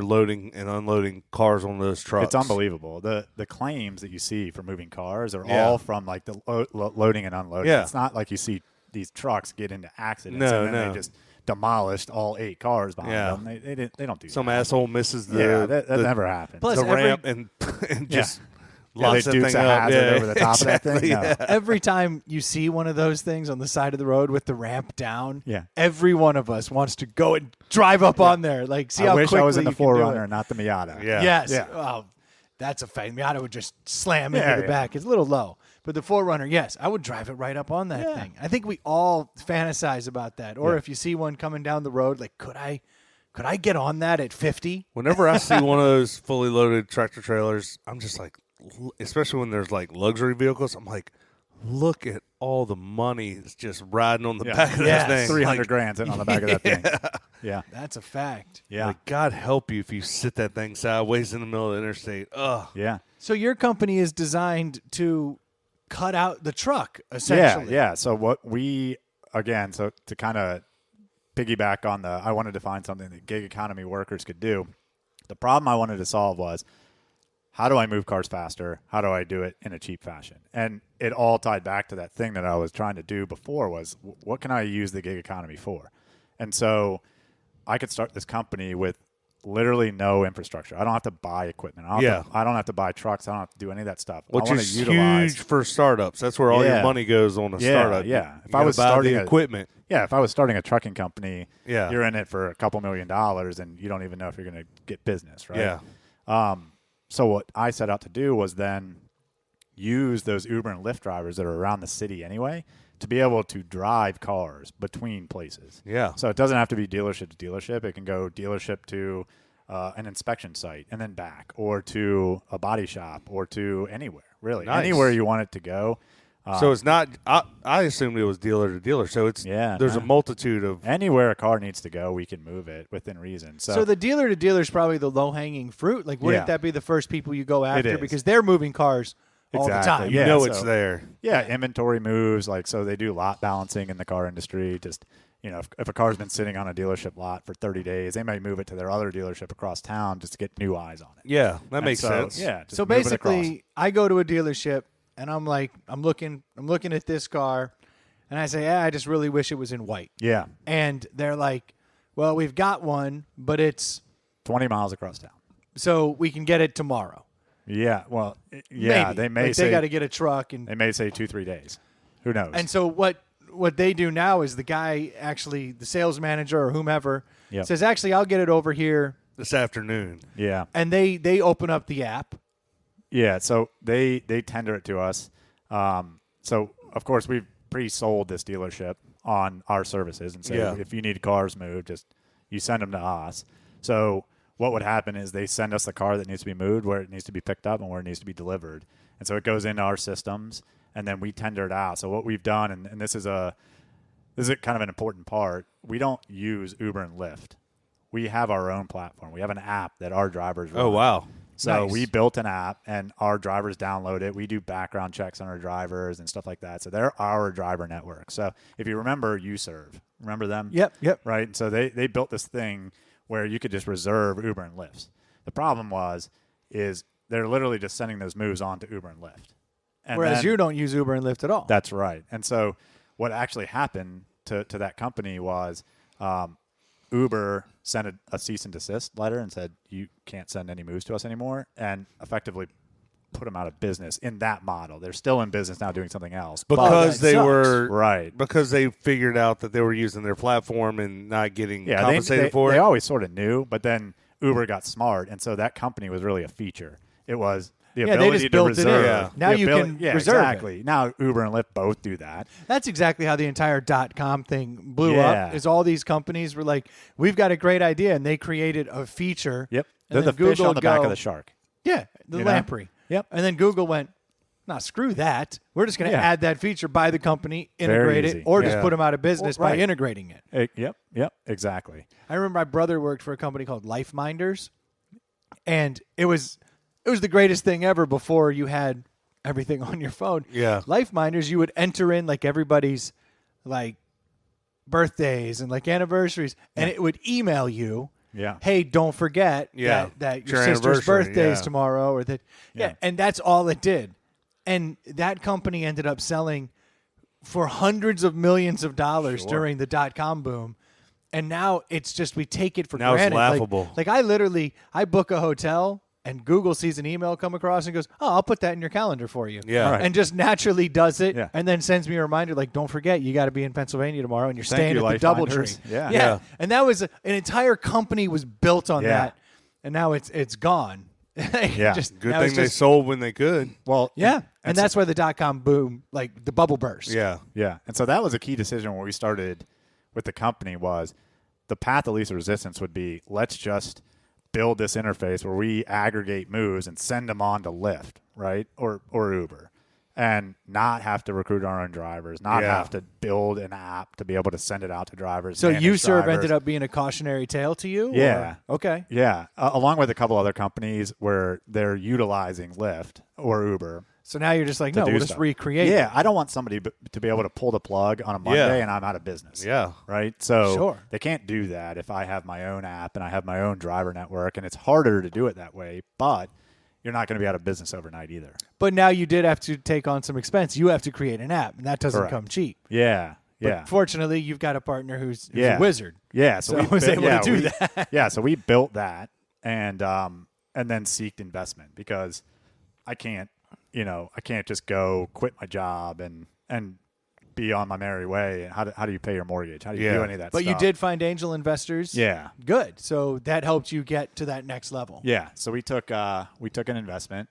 loading and unloading cars on those trucks. It's unbelievable. The claims that you see for moving cars are Yeah. all from like the loading and unloading. Yeah. It's not like you see these trucks get into accidents No, and then no. they just demolished all 8 cars behind Yeah. them. They don't do Some that. asshole misses the Yeah, that the, never happens. Plus, the every- ramp and just Yeah, locks they that dukes thing a up. hazard Yeah, over the top exactly, of that thing. No. yeah. Every time you see one of those things on the side of the road with the ramp down, Yeah. every one of us wants to go and drive up on there. Like, see I how wish quickly I was in the you can do it. 4Runner, not the Miata. Yeah. Yes. Yeah. Oh, that's a fact. Miata would just slam into Yeah, the yeah. back. It's a little low. But the 4Runner, yes, I would drive it right up on that Yeah. thing. I think we all fantasize about that. Or Yeah. if you see one coming down the road, like, could I get on that at 50? Whenever I see one of those fully loaded tractor trailers, I'm just like, especially when there's like luxury vehicles, I'm like, look at all the money that's just riding on the Yeah. back of Yes. this thing. 300 Like, grand sitting on the back of that thing. Yeah. That's a fact. Yeah. like, God help you if you sit that thing sideways in the middle of the interstate. Ugh. Yeah. So your company is designed to cut out the truck, essentially. Yeah. So what we, again, so to kind of piggyback on I wanted to find something that gig economy workers could do. The problem I wanted to solve was how do I move cars faster? How do I do it in a cheap fashion? And it all tied back to that thing that I was trying to do before was what can I use the gig economy for? And so I could start this company with literally no infrastructure. I don't have to buy equipment. I don't have to buy trucks. I don't have to do any of that stuff. Which I want is to utilize. huge for startups. That's where all your Yeah. money goes on a Yeah, startup. yeah. You If I gotta was buy starting the a- equipment. Yeah, if I was starting a trucking company, Yeah. you're in it for a couple $1 million and you don't even know if you're going to get business, right? Yeah. So what I set out to do was then use those Uber and Lyft drivers that are around the city anyway to be able to drive cars between places. Yeah. So it doesn't have to be dealership to dealership. It can go dealership to an inspection site and then back, or to a body shop, or to anywhere, really. Nice. Anywhere you want it to go. So it's not. I assumed it was dealer to dealer. So it's There's a multitude of. Anywhere a car needs to go, we can move it within reason. So the dealer to dealer is probably the low hanging fruit. Like, wouldn't Yeah. that be the first people you go after is. because they're moving cars all the Exactly. time? You Yeah, know so- it's there. Yeah, inventory moves. Like, so they do lot balancing in the car industry. Just, if a car's been sitting on a dealership lot for 30 days, they may move it to their other dealership across town just to get new eyes on it. Yeah, that And makes so, sense. Yeah. just So move it across. basically, I go to a dealership and I'm like, I'm looking at this car, and I say, I just really wish it was in white. Yeah, And they're like, well, we've got one, but it's 20 miles across town. so we can get it tomorrow. Yeah, well, yeah, Maybe. they may Like, say they got to get a truck and they may say 2-3 days. Who knows? And so what they do now is the guy actually, the sales manager or whomever, Yep. says, actually, I'll get it over here. This afternoon. yeah, And they open up the app. yeah. So they tender it to us. So of course we've pre-sold this dealership on our services, and say Yeah. if you need cars moved, just you send them to us. So what would happen is they send us the car that needs to be moved, where it needs to be picked up, and where it needs to be delivered. And so it goes into our systems, and then we tender it out. So what we've done, and this is kind of an important part, we don't use Uber and Lyft. We have our own platform. We have an app that our drivers run. Oh wow. So Nice. we built an app, and our drivers download it. We do background checks on our drivers and stuff like that. So they're our driver network. So if you remember UServe, remember them? Yep. Right? So they built this thing where you could just reserve Uber and Lyft. The problem is they're literally just sending those moves on to Uber and Lyft. And Whereas then- you don't use Uber and Lyft at all. That's right. And so what actually happened to that company was Uber sent a cease and desist letter and said, you can't send any moves to us anymore, and effectively put them out of business in that model. They're still in business now doing something else. Because that they sucks. were Right. Because they figured out that they were using their platform and not getting Yeah, compensated for they it. always sort of knew, but then Uber got smart, and so that company was really a feature. It was the Yeah, they ability just to built it in. reserve. Yeah. Now The you ability- can yeah, reserve it. exactly. Now Uber and Lyft both do that. That's exactly how the entire .com thing blew Yeah. up. Is all these companies were like, we've got a great idea, and they created a feature. Yep. And They're then the fish Google on the back go- of the shark. Yeah, the You know? lamprey. Yep. And then Google went, nah, screw that. We're just going to Yeah. add that feature, buy the company, Very integrate it, easy. or just Yeah. put them out of business Well, by right. integrating it. Yep, exactly. I remember my brother worked for a company called Life Minders, and it was the greatest thing ever before you had everything on your phone. Yeah. Life Minders, you would enter in like everybody's like birthdays and like anniversaries, and it would email you. Yeah. Hey, don't forget Yeah. that Your your sister's anniversary, birthday's yeah. tomorrow, or that. Yeah, and that's all it did. And that company ended up selling for hundreds of millions of dollars during the .com boom. And now it's just we take it for Now it's granted. Like- laughable. Like I book a hotel and Google sees an email come across and goes, "Oh, I'll put that in your calendar for you." Yeah. Right. And just naturally does it, Yeah. and then sends me a reminder like, "Don't forget, you got to be in Pennsylvania tomorrow, and you're Thank staying you, at the Life DoubleTree." Minders. Yeah. Yeah. And that was an entire company was built on Yeah. that, and now it's gone. Yeah. Good now it's thing they just- sold when they could. Well, Yeah, and that's why the .com boom, like the bubble burst. Yeah. Yeah. And so that was a key decision when we started with the company was the path of least resistance would be let's just build this interface where we aggregate moves and send them on to Lyft, right? Or Uber. And not have to recruit our own drivers, not Yeah. have to build an app to be able to send it out to drivers. So manage UServe drivers. ended up being a cautionary tale to you? Yeah. Or- Okay. Yeah, along with a couple other companies where they're utilizing Lyft or Uber. So now you're just like, to no, do we'll just stuff. recreate. Yeah, I don't want somebody to be able to pull the plug on a Monday and I'm out of business. Yeah. Right? So Sure. they can't do that if I have my own app and I have my own driver network, and it's harder to do it that way, but you're not going to be out of business overnight either. But now you did have to take on some expense. You have to create an app, and that doesn't Correct. come cheap. Yeah. But Yeah. fortunately, you've got a partner who's Yeah. a wizard. Yeah, So I was built- able to do we- that. Yeah, so we built that and then seeked investment because I can't just go quit my job and be on my merry way. How do you pay your mortgage? How do you Yeah. do any of that But stuff? you did find angel investors. Yeah. Good. So that helped you get to that next level. Yeah. So we took an investment,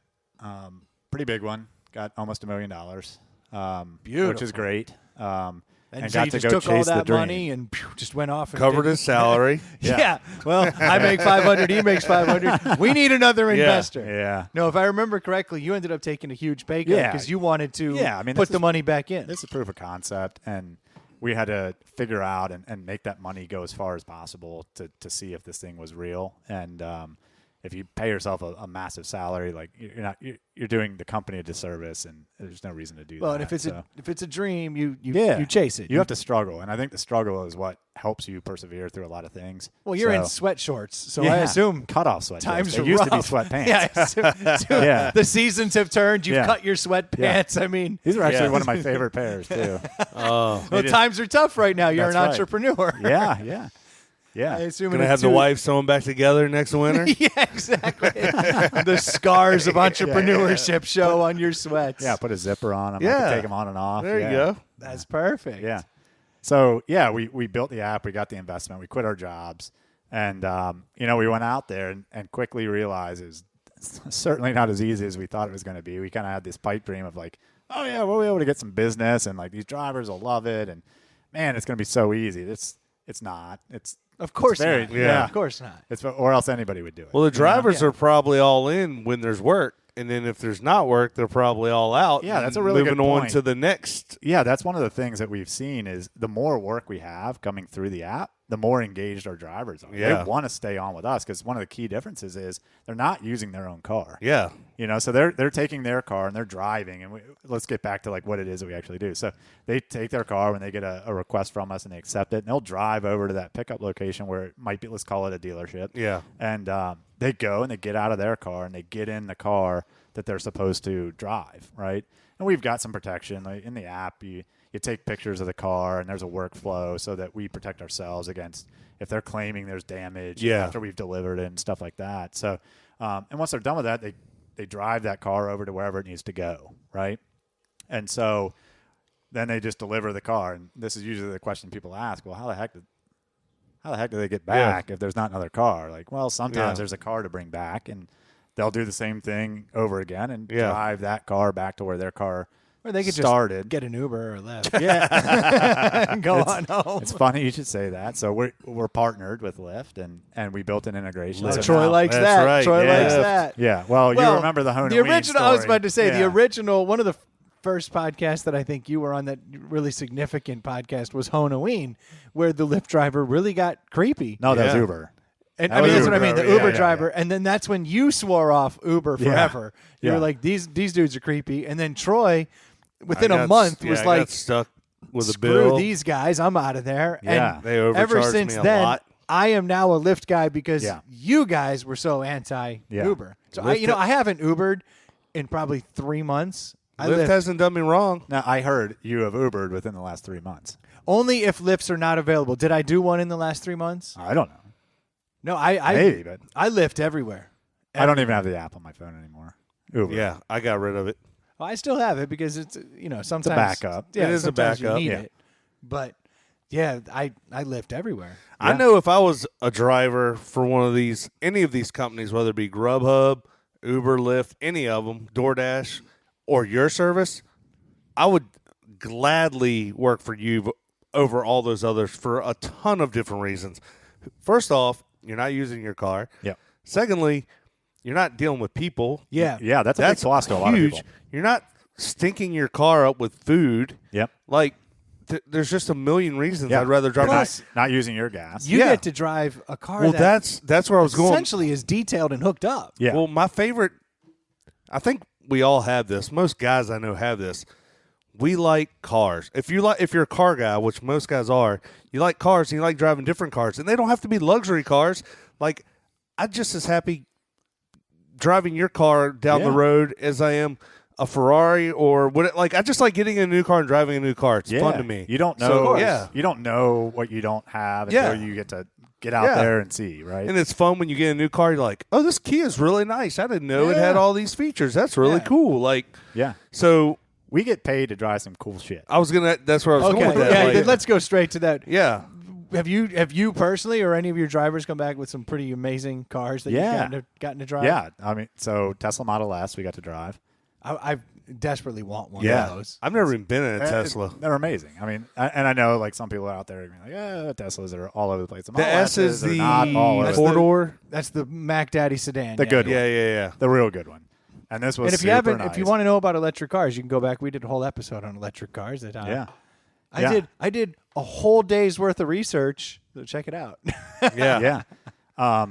pretty big one, got almost $1 million, which Beautiful. is great. And And got so you to just go took all chase the that dream. money and just went off and Covered did- his salary. Yeah. Well, I make 500. He makes 500. We need another investor. Yeah. No, if I remember correctly, you ended up taking a huge pay cut Yeah. because you wanted to Yeah, I mean, put this the is- money back in. This is proof of concept, and we had to figure out and make that money go as far as possible to see if this thing was real. And if you pay yourself a massive salary, like you're doing the company a disservice, and there's no reason to do Well, that. and if it's a dream, you yeah, chase it. You have to struggle, and I think the struggle is what helps you persevere through a lot of things. Well, you're in So- sweat shorts, so Yeah, I assume cutoff sweat. times They are used to be rough. sweatpants. Yeah, I assume, Yeah. The seasons have turned. You've Yeah. cut your sweatpants. I mean, These are actually Yeah. one of my favorite pairs too. Oh, well, just- times are tough right now. You're an That's right. entrepreneur. Yeah, yeah, yeah. I assume gonna in a have the two- wife sewn back together next winter. Yeah, exactly. The scars of entrepreneurship show on your sweats. Yeah, put a zipper on them. I Yeah. can take them on and off. There Yeah. you go. That's perfect. Yeah. So yeah, we built the app. We got the investment. We quit our jobs, and we went out there and quickly realized it's certainly not as easy as we thought it was going to be. We kind of had this pipe dream of like, oh yeah, we'll be able to get some business, and like these drivers will love it, and man, it's going to be so easy. It's not. Of course very- not. yeah. Of course not. Or else anybody would do it. Well, the drivers Yeah. are probably all in when there's work, and then if there's not work, they're probably all out. Yeah, that's a and really moving good on point. to the next. Yeah, that's one of the things that we've seen is the more work we have coming through the app, the more engaged our drivers are. Yeah. They want to stay on with us because one of the key differences is they're not using their own car. Yeah, So they're taking their car and they're driving. And let's get back to like what it is that we actually do. So they take their car when they get a request from us and they accept it, and they'll drive over to that pickup location where it might be, let's call it a dealership. yeah. And they go and they get out of their car and they get in the car that they're supposed to drive, right? And we've got some protection. Like in the app, you take pictures of the car and there's a workflow so that we protect ourselves against if they're claiming there's damage Yeah. after we've delivered it and stuff like that. So, and once they're done with that, they drive that car over to wherever it needs to go, right? And so then they just deliver the car. And this is usually the question people ask, well, how the heck do they get back if there's not another car? Like, well, sometimes Yeah. there's a car to bring back, and they'll do the same thing over again and Yeah. drive that car back to where their car Or they could started. just get an Uber or Lyft Yeah, and go on home. it's funny you should say that. So we're partnered with Lyft, and we built an integration. So Troy now- likes That's that. right, Troy yeah. likes that. Yeah, well, you remember the Hone The original. I was about to say the Yeah. original. One of the first podcasts that I think you were on, that really significant podcast, was Halloween, where the Lyft driver really got creepy. No, that was Yeah. Uber. And That I mean, was that's what I Uber. mean. The Yeah, Uber yeah, driver, yeah. and then that's when you swore off Uber Yeah. forever. You were Yeah. like, these dudes are creepy. And then Troy, within I a got- month, yeah, was I like, got stuck with a screw bill. these guys, I'm out of there. Yeah. And They ever overcharged since me a then, lot. I am now a Lyft guy because Yeah. you guys were so anti Uber. So Lyft I haven't Ubered in probably 3 months. I Lyft Lyft hasn't done me wrong. Now, I heard you have Ubered within the last 3 months. only if Lyfts are not available. Did I do one in the last 3 months? I don't know. No, I Maybe, but I Lyft everywhere. I don't even have the app on my phone anymore. Uber. Yeah, I got rid of it. Well, I still have it because it's sometimes backup. Yeah, It is a sometimes backup. You need Yeah. it, but yeah, I Lyft everywhere. I Yeah. know if I was a driver for any of these companies, whether it be Grubhub, Uber, Lyft, any of them, DoorDash, or your service, I would gladly work for you over all those others for a ton of different reasons. First off, you're not using your car. Yep. Secondly, you're not dealing with people. Yeah, Yeah, that's a big plus to a lot of huge. people. You're not stinking your car up with food. Yep. Like, there's just a million reasons Yeah. I'd rather drive. You're Plus- not using your gas. You Yeah. get to drive a car. Well, that that's where I was going. essentially is detailed and hooked up. Yeah. Well, my favorite, I think we all have this. Most guys I know have this. We like cars. If you're a car guy, which most guys are, you like cars and you like driving different cars, and they don't have to be luxury cars. Like, I'm just as happy driving your car down the Yeah. road as I am a Ferrari or what. Like, I just like getting a new car and driving a new car. It's fun to me. You don't know. So, yeah. You don't know what you don't have Yeah. until you get to get out Yeah. there and see, right? And it's fun when you get a new car. You're like, oh, this Kia is really nice. I didn't know it Yeah. had all these features. That's really Yeah. cool. Like, yeah. so We get paid to drive some cool shit. I was gonna. That's where I was Okay, going with that. yeah. Like, then let's go straight to that. yeah. Have you personally or any of your drivers come back with some pretty amazing cars that Yeah. you've gotten to drive? Yeah. I mean, so Tesla Model S we got to drive. I've desperately want one Yeah. of those. I've never even been in a Tesla. They're amazing. I mean, and I know like some people out there are like, yeah, Teslas are all over the place. The Model S is S's are the not all over That's the- the- four-door. That's the Mac Daddy sedan. The yeah. good Yeah, one. yeah. the real good one. And this was And if you super haven't, nice. if you want to know about electric cars, you can go back. We did a whole episode on electric cars. That yeah. I did a whole day's worth of research. So check it out. Yeah. Yeah.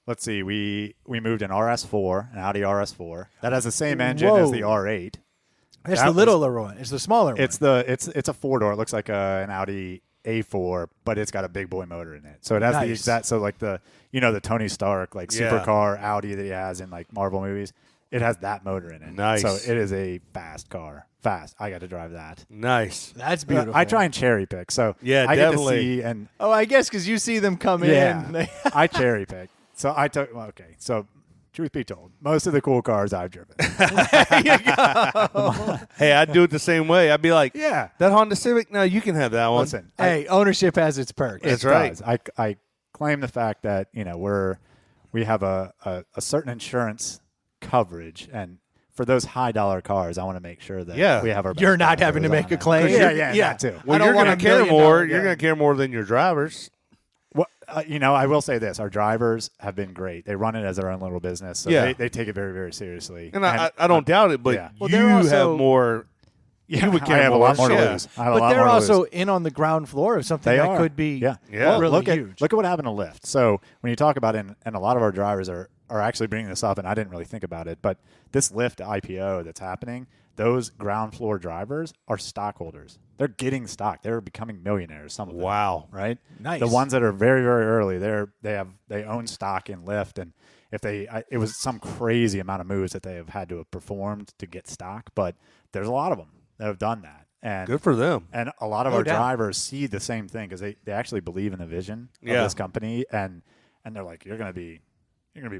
Let's see. We moved an RS4, an Audi RS4 that has the same engine as the Whoa. R8. It's That the was- littler one. It's the smaller one. It's it's a 4-door. It looks like an Audi A4, but it's got a big boy motor in it. So it has the Nice. exact. So like the the Tony Stark like Yeah. supercar Audi that he has in like Marvel movies. It has that motor in it. Nice. So it is a fast car. Fast. I got to drive that. Nice. That's beautiful. I try and cherry pick. So Yeah, I definitely. get to see and Oh, I guess because you see them come yeah, in. I cherry pick. So I took okay. So truth be told, most of the cool cars I've driven. Hey, I'd do it the same way. I'd be like, Yeah. that Honda Civic? No, you can have that one. Listen, Hey, ownership has its perks. That's it right. does. I claim the fact that we have a certain insurance coverage, and for those high dollar cars, I want to make sure that Yeah. we have our. You're best not drivers having to on make a that. claim. Yeah, Yeah. that too. Well, I don't you're want going $1 to care million more. dollars. You're Yeah. going to care more than your drivers. Well, I will say this: our drivers have been great. They run it as their own little business, so Yeah. they take it very, very seriously. And I don't doubt it, but yeah. Well, you they're also- have more. Yeah, you would care I have more. a lot more to Yeah. lose. I have a But lot they're more to also lose. in on the ground floor of something They that are. could be Yeah. Yeah. really look huge. Look at what happened to Lyft. So when you talk about it, and a lot of our drivers are actually bringing this up, and I didn't really think about it, but this Lyft IPO that's happening, those ground floor drivers are stockholders. They're getting stock. They're becoming millionaires. Some of them, Wow. right? Nice. The ones that are very, very early, they own stock in Lyft, and if it was some crazy amount of moves that they have had to have performed to get stock, but there's a lot of them that have done that. And Good for them. and a lot of No our doubt. drivers see the same thing because they actually believe in the vision Yeah. of this company, and they're like, you're gonna be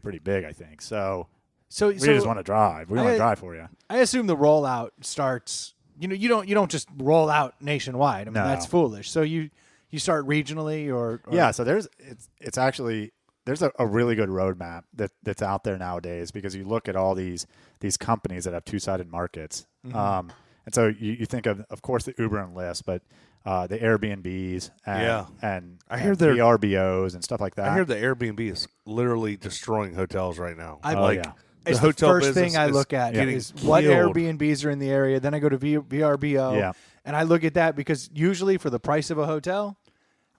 pretty big, I think. So So, we just want to drive. We want I- to drive for you. I assume the rollout starts. You don't just roll out nationwide. I mean, No. that's foolish. So you start regionally or Yeah. So it's actually there's a really good roadmap that's out there nowadays because you look at all these companies that have two-sided markets. Mm-hmm. And so you think of course the Uber and Lyft, but the Airbnbs and Yeah. and I hear and they're- VRBOs and stuff like that. I hear the Airbnb is literally destroying hotels right now. I- Oh, like yeah. the It's hotel the first business thing I is look at getting is what killed. Airbnbs are in the area. Then I go to VRBO, Yeah. and I look at that because usually for the price of a hotel,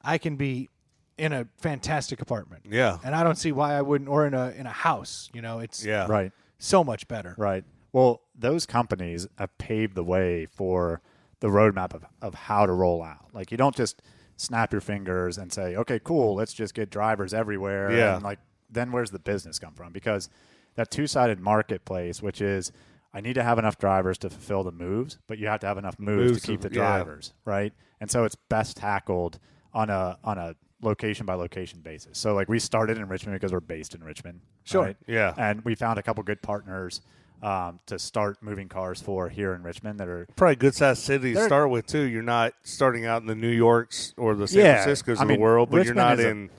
I can be in a fantastic apartment. Yeah. And I don't see why I wouldn't, or in a house. It's Yeah. Right. so much better. Right. Well, those companies have paved the way for the roadmap of how to roll out. Like you don't just snap your fingers and say, okay, cool, let's just get drivers everywhere. Yeah. And like then where's the business come from? Because that two-sided marketplace, which is I need to have enough drivers to fulfill the moves, but you have to have enough moves Moves to keep to- the yeah. drivers, right? And so it's best tackled on a location by location basis. So like we started in Richmond because we're based in Richmond. Sure. Right? Yeah. And we found a couple good partners to start moving cars for here in Richmond that are Probably a good sized city to They're- start with too. You're not starting out in the New Yorks or the San Yeah, Franciscos I of mean, the world, but Richmond you're not is in.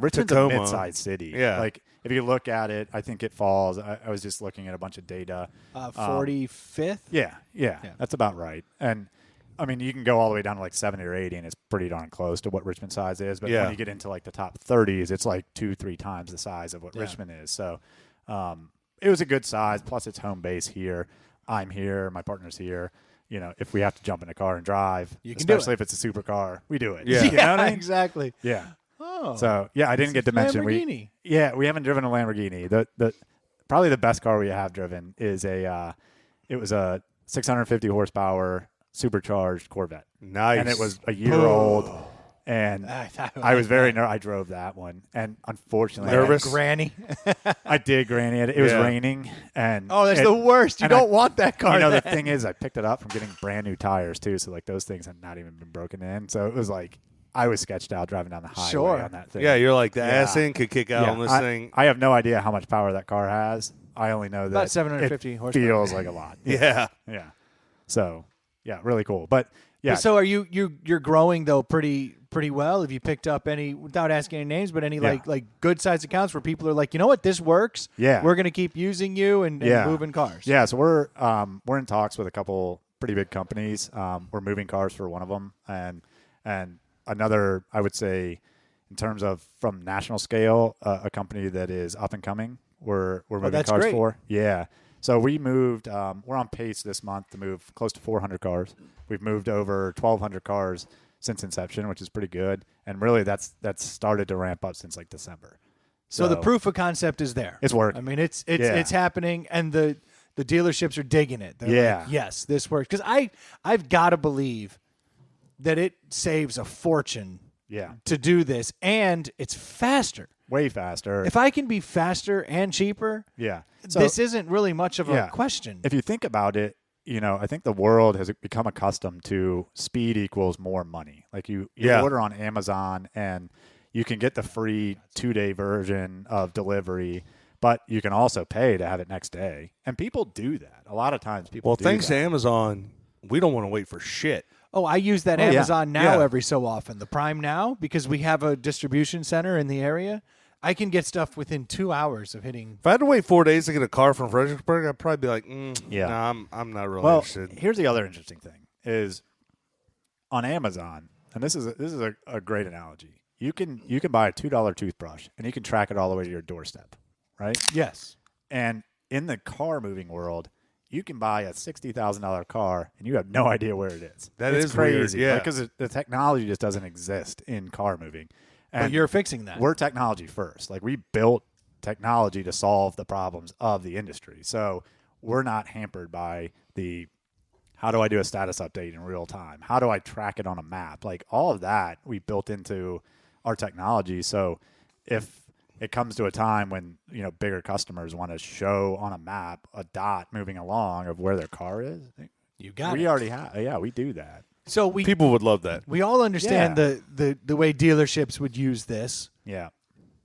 Richmond's Tacoma. a mid-sized city. Yeah. Like if you look at it, I think it falls. I was just looking at a bunch of data. 45th. Yeah, Yeah. that's about right. And I mean, you can go all the way down to like 70 or 80, and it's pretty darn close to what Richmond size is. But Yeah. when you get into like the top 30s, it's like 2-3 times the size of what Yeah. Richmond is. So it was a good size. Plus, it's home base here. I'm here. My partner's here. If we have to jump in a car and drive, You can do especially it. if it's a supercar, we do it. Yeah. You know what I mean? exactly. Yeah. Oh, So yeah, I didn't get to mention Lamborghini. we haven't driven a Lamborghini. The probably the best car we have driven is it was a 650 horsepower supercharged Corvette, Nice. and it was a year old. And I was very nervous. I drove that one, and unfortunately, Nervous? Granny. I did, Granny. It was Yeah. raining, and Oh, that's and, the worst. You and I- don't want that car. the then. thing is, I picked it up from getting brand new tires too, so like those things had not even been broken in. So it was like I was sketched out driving down the highway Sure. on that thing. Yeah, you're like the Yeah. ass end could kick out on this thing. I have no idea how much power that car has. I only know that About 750 it horsepower. feels like a lot. Yeah. Yeah. So Yeah, really cool. But yeah, So are you're growing though pretty well? Have you picked up any, without asking any names, but any Yeah. like good sized accounts where people are like, you know what, this works. Yeah. We're gonna keep using you and moving cars. Yeah, so we're in talks with a couple pretty big companies. We're moving cars for one of them, and another, I would say, in terms of from national scale, a company that is up and coming. We're moving that's cars great. for. Yeah. So we moved. We're on pace this month to move close to 400 cars. We've moved over 1,200 cars since inception, which is pretty good. And really, that's started to ramp up since like December. So the proof of concept is there. It's working. I mean, it's Yeah. happening, and the dealerships are digging it. They're Yeah. like, yes, this works. Because I've got to believe that it saves a fortune Yeah, to do this, and it's faster. way faster. If I can be faster and cheaper, yeah. this isn't really much of Yeah. a question. If you think about it, I think the world has become accustomed to speed equals more money. Like you Yeah. order on Amazon and you can get the free 2-day version of delivery, but you can also pay to have it next day. And people do that. A lot of times people Well, do thanks that. to Amazon, we don't want to wait for shit. Oh, I use that Oh, yeah. Amazon Now Yeah. every so often. The Prime Now, because we have a distribution center in the area. I can get stuff within 2 hours of hitting. If I had to wait 4 days to get a car from Fredericksburg, I'd probably be like, Yeah. nah, I'm not really Well, interested. here's the other interesting thing is on Amazon, and this is a great analogy. You can buy a $2 toothbrush and you can track it all the way to your doorstep, right? Yes. And in the car moving world, you can buy a $60,000 car and you have no idea where it is. That It's is weird, crazy, yeah. because the technology just doesn't exist in car moving. And But you're fixing that. we're technology first. Like we built technology to solve the problems of the industry. So we're not hampered by the how do I do a status update in real time? How do I track it on a map? Like all of that we built into our technology. So if it comes to a time when, bigger customers want to show on a map a dot moving along of where their car is, You got we it. already have. Yeah, we do that. So we People would love that. all understand Yeah. the way dealerships would use this. Yeah.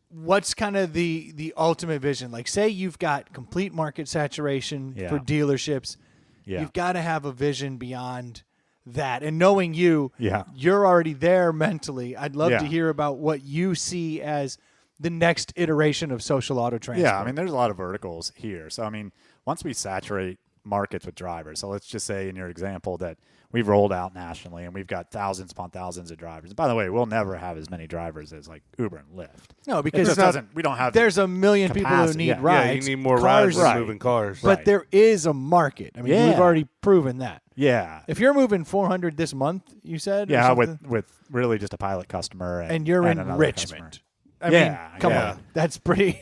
What's kind of the ultimate vision? Like, say you've got complete market saturation Yeah. for dealerships. Yeah. You've got to have a vision beyond that. And knowing you, Yeah. you're already there mentally. I'd love Yeah. to hear about what you see as the next iteration of social auto transport. Yeah, I mean, there's a lot of verticals here. So, I mean, once we saturate markets with drivers, so let's just say in your example that we've rolled out nationally and we've got thousands upon thousands of drivers. By the way, we'll never have as many drivers as like Uber and Lyft. No, It because just doesn't. We don't have. there's a million people who capacity. need Yeah. rides. Yeah, you need more Cars, rides than Right. moving cars. But Right. there is a market. I mean, Yeah. we've already proven that. Yeah, If you're moving 400 this month, you said? or yeah, something, with really just a pilot customer, and you're in another Richmond. customer. I Yeah, mean, come yeah. on. That's pretty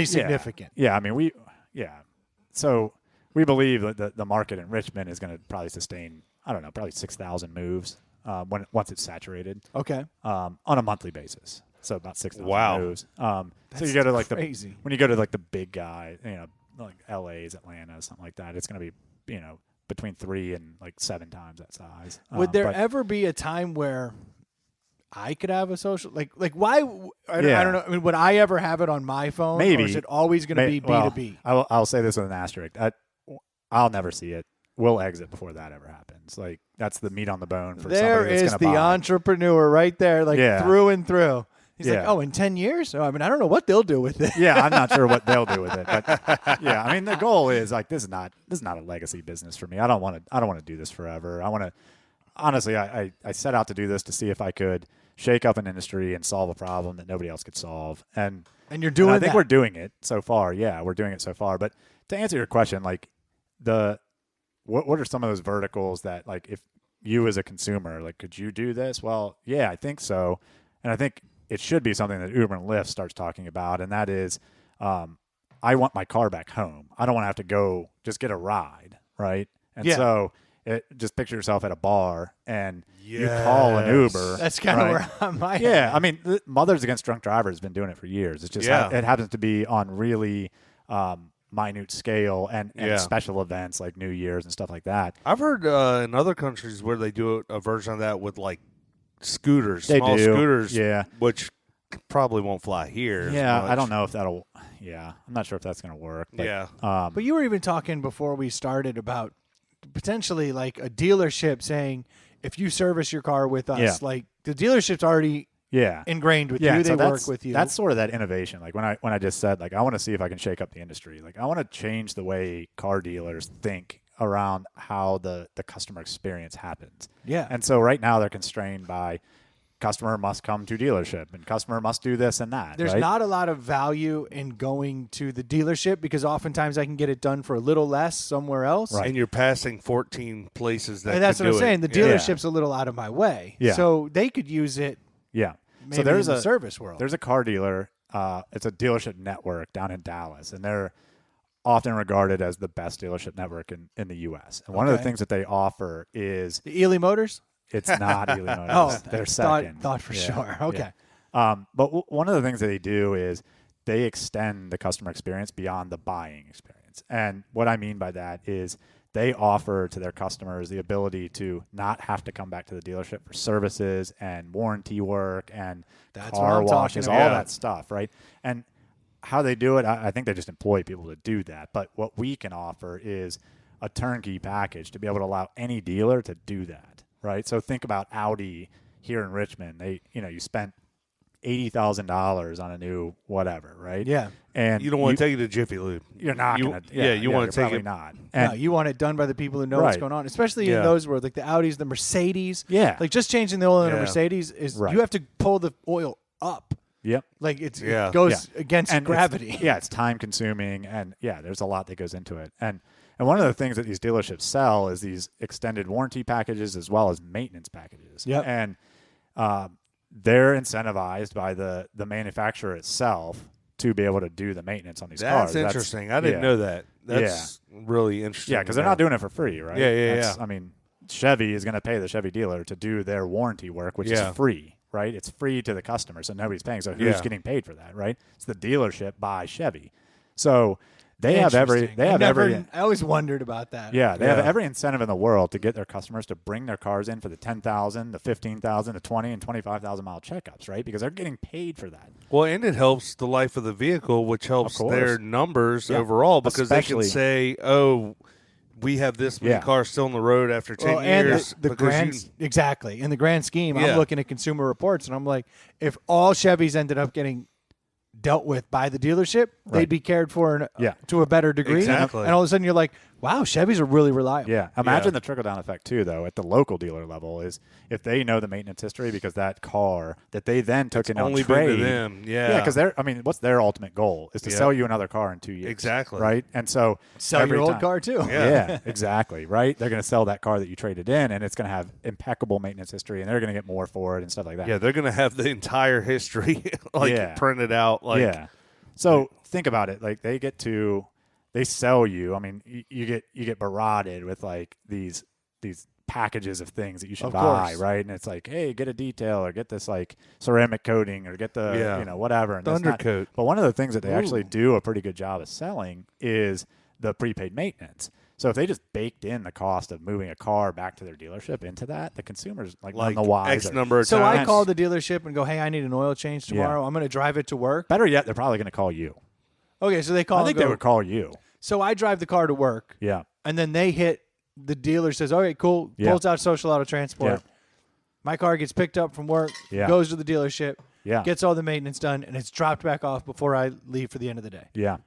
significant. Yeah, I mean, so we believe that the market in Richmond is going to probably sustain, I don't know, probably 6,000 moves once it's saturated. Okay. On a monthly basis. So about 6,000 Wow. moves. So That's you go to like crazy. when you go to like the big guy, like LA's, Atlanta, something like that, it's going to be, between 3 and like 7 times that size. Would there but- ever be a time where I could have a social like why I Yeah. don't know. I mean, would I ever have it on my phone? Maybe. Or is it always going to be B2B? I'll say this with an asterisk. I'll never see it. We'll exit before that ever happens. Like that's the meat on the bone for There somebody that's is gonna the buy. entrepreneur right there, like Yeah. through and through. He's like, Yeah. oh, in 10 years? Oh, I mean, I don't know what they'll do with it. Yeah, I'm not sure what they'll do with it, but yeah, I mean the goal is like this is not a legacy business for me. I don't want to do this forever. I want to honestly, I set out to do this to see if I could shake up an industry and solve a problem that nobody else could solve, and And you're doing I think that. we're doing it so far. Yeah, we're doing it so far. But to answer your question, like what are some of those verticals that like if you as a consumer like could you do this? Well, yeah, I think so, and I think it should be something that Uber and Lyft starts talking about, and that is, I want my car back home. I don't want to have to go just get a ride, right? And Yeah. so just picture yourself at a bar and you call an Uber. That's kind of right? where I'm at. Yeah, I mean, Mothers Against Drunk Drivers has been doing it for years. It's just Yeah. it happens to be on really minute scale and Yeah. special events like New Year's and stuff like that. I've heard in other countries where they do a version of that with like scooters, They small do. scooters, Yeah. which probably won't fly here. as Yeah, I much. don't know if that'll. Yeah, I'm not sure if that's going to work. But, Yeah. But you were even talking before we started about potentially like a dealership saying, if you service your car with us, Yeah. like the dealership's already Yeah. ingrained with Yeah, you. so They work with you. That's sort of that innovation. Like when I just said, like, I want to see if I can shake up the industry. Like I want to change the way car dealers think around how the customer experience happens. Yeah. And so right now they're constrained by customer must come to dealership and customer must do this and that. There's right? not a lot of value in going to the dealership because oftentimes I can get it done for a little less somewhere else. Right. And you're passing 14 places that And that's could what I'm do saying. it. The dealership's a little out of my way. Yeah. So they could use it Yeah. maybe So there's in the a service world. There's a car dealer. It's a dealership network down in Dallas, and they're often regarded as the best dealership network in the U.S. And one of the Okay. things that they offer is The Ely Motors? it's not Ely Motors. Oh, they're thought, second. thought for Yeah, sure. Okay. yeah. But one of the things that they do is they extend the customer experience beyond the buying experience. And what I mean by that is they offer to their customers the ability to not have to come back to the dealership for services and warranty work and That's what car I'm talking washes, all about. that stuff, right? And how they do it, I think they just employ people to do that. But what we can offer is a turnkey package to be able to allow any dealer to do that, right? So think about Audi here in Richmond. You spent $80,000 on a new whatever, right? Yeah. And You don't want to take it to Jiffy Lube. You're not You- going to. yeah, you wanna you're take probably it- not. No, And you want it done by the people who know what's Right. going on, especially in Yeah. those where like the Audis, the Mercedes. Yeah. Like just changing the oil in a Yeah. Mercedes is Right. you have to pull the oil up. yep. Like Yeah. it goes against And gravity. it's time consuming, and there's a lot that goes into it. And one of the things that these dealerships sell is these extended warranty packages as well as maintenance packages. Yep. And they're incentivized by the manufacturer itself to be able to do the maintenance on these That's cars. interesting. I didn't yeah. know that. That's really interesting. Yeah, because they're not doing it for free, right? Yeah, yeah, That's- yeah. I mean, Chevy is going to pay the Chevy dealer to do their warranty work, which Yeah. is free, right? It's free to the customer, so nobody's paying. So who's Yeah. getting paid for that, right? It's the dealership by Chevy. So they have every Interesting. they have every I always wondered about that. yeah, they have Yeah. every incentive in the world to get their customers to bring their cars in for the 10,000, the 15,000, the 20 and 25,000 mile checkups, right? Because they're getting paid for that. Well, and it helps the life of the vehicle, which helps course. their numbers Yeah. overall because they can Especially- say, "Oh, we have this many Yeah. cars still on the road after 10 Well, and years." the because grand you- exactly in the grand scheme, Yeah. I'm looking at Consumer Reports and I'm like, if all Chevys ended up getting dealt with by the dealership, they'd Right. be cared for Yeah. to a better degree. Exactly. And all of a sudden, you're like, wow, Chevys are really reliable. Yeah. Imagine Yeah. the trickle down effect too, though, at the local dealer level is if they know the maintenance history because that car that they then took in on only trade. been to them. Yeah. Yeah, because what's their ultimate goal is to Yeah. sell you another car in 2 years. Exactly. Right. And so Sell every your old time- car too. Yeah, exactly. Right. They're going to sell that car that you traded in, and it's going to have impeccable maintenance history, and they're going to get more for it and stuff like that. Yeah, they're going to have the entire history Yeah. printed out. Like, yeah. So think about it. Like they sell you. I mean, you get barraged with like these packages of things that you should Of buy, course. right? And it's like, hey, get a detail or get this like ceramic coating or get the Yeah. whatever and The this and that. undercoat. But one of the things that they actually Ooh. do a pretty good job of selling is the prepaid maintenance. So if they just baked in the cost of moving a car back to their dealership into that, the consumers like none the wiser. X number of So times. I call the dealership and go, hey, I need an oil change tomorrow. I'm going to drive it to work. Better yet, they're probably going to call you. Okay, so they call I and think go, they would call you. so I drive the car to work, Yeah. and then they hit the dealer says, okay, cool, Yeah. pulls out social auto transport. Yeah. My car gets picked up from work, Yeah. goes to the dealership, Yeah. gets all the maintenance done, and it's dropped back off before I leave for the end of the day. Yeah.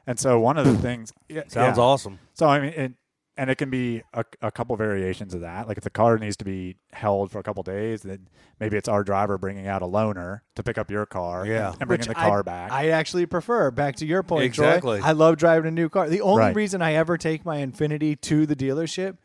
And so one of the things Sounds awesome. So I mean, it can be a couple variations of that. Like if the car needs to be held for a couple days, then maybe it's our driver bringing out a loaner to pick up your car, Yeah. and bringing Which the car back. I actually prefer, back to your point, Exactly. Troy, I love driving a new car. The only Right. reason I ever take my Infiniti to the dealership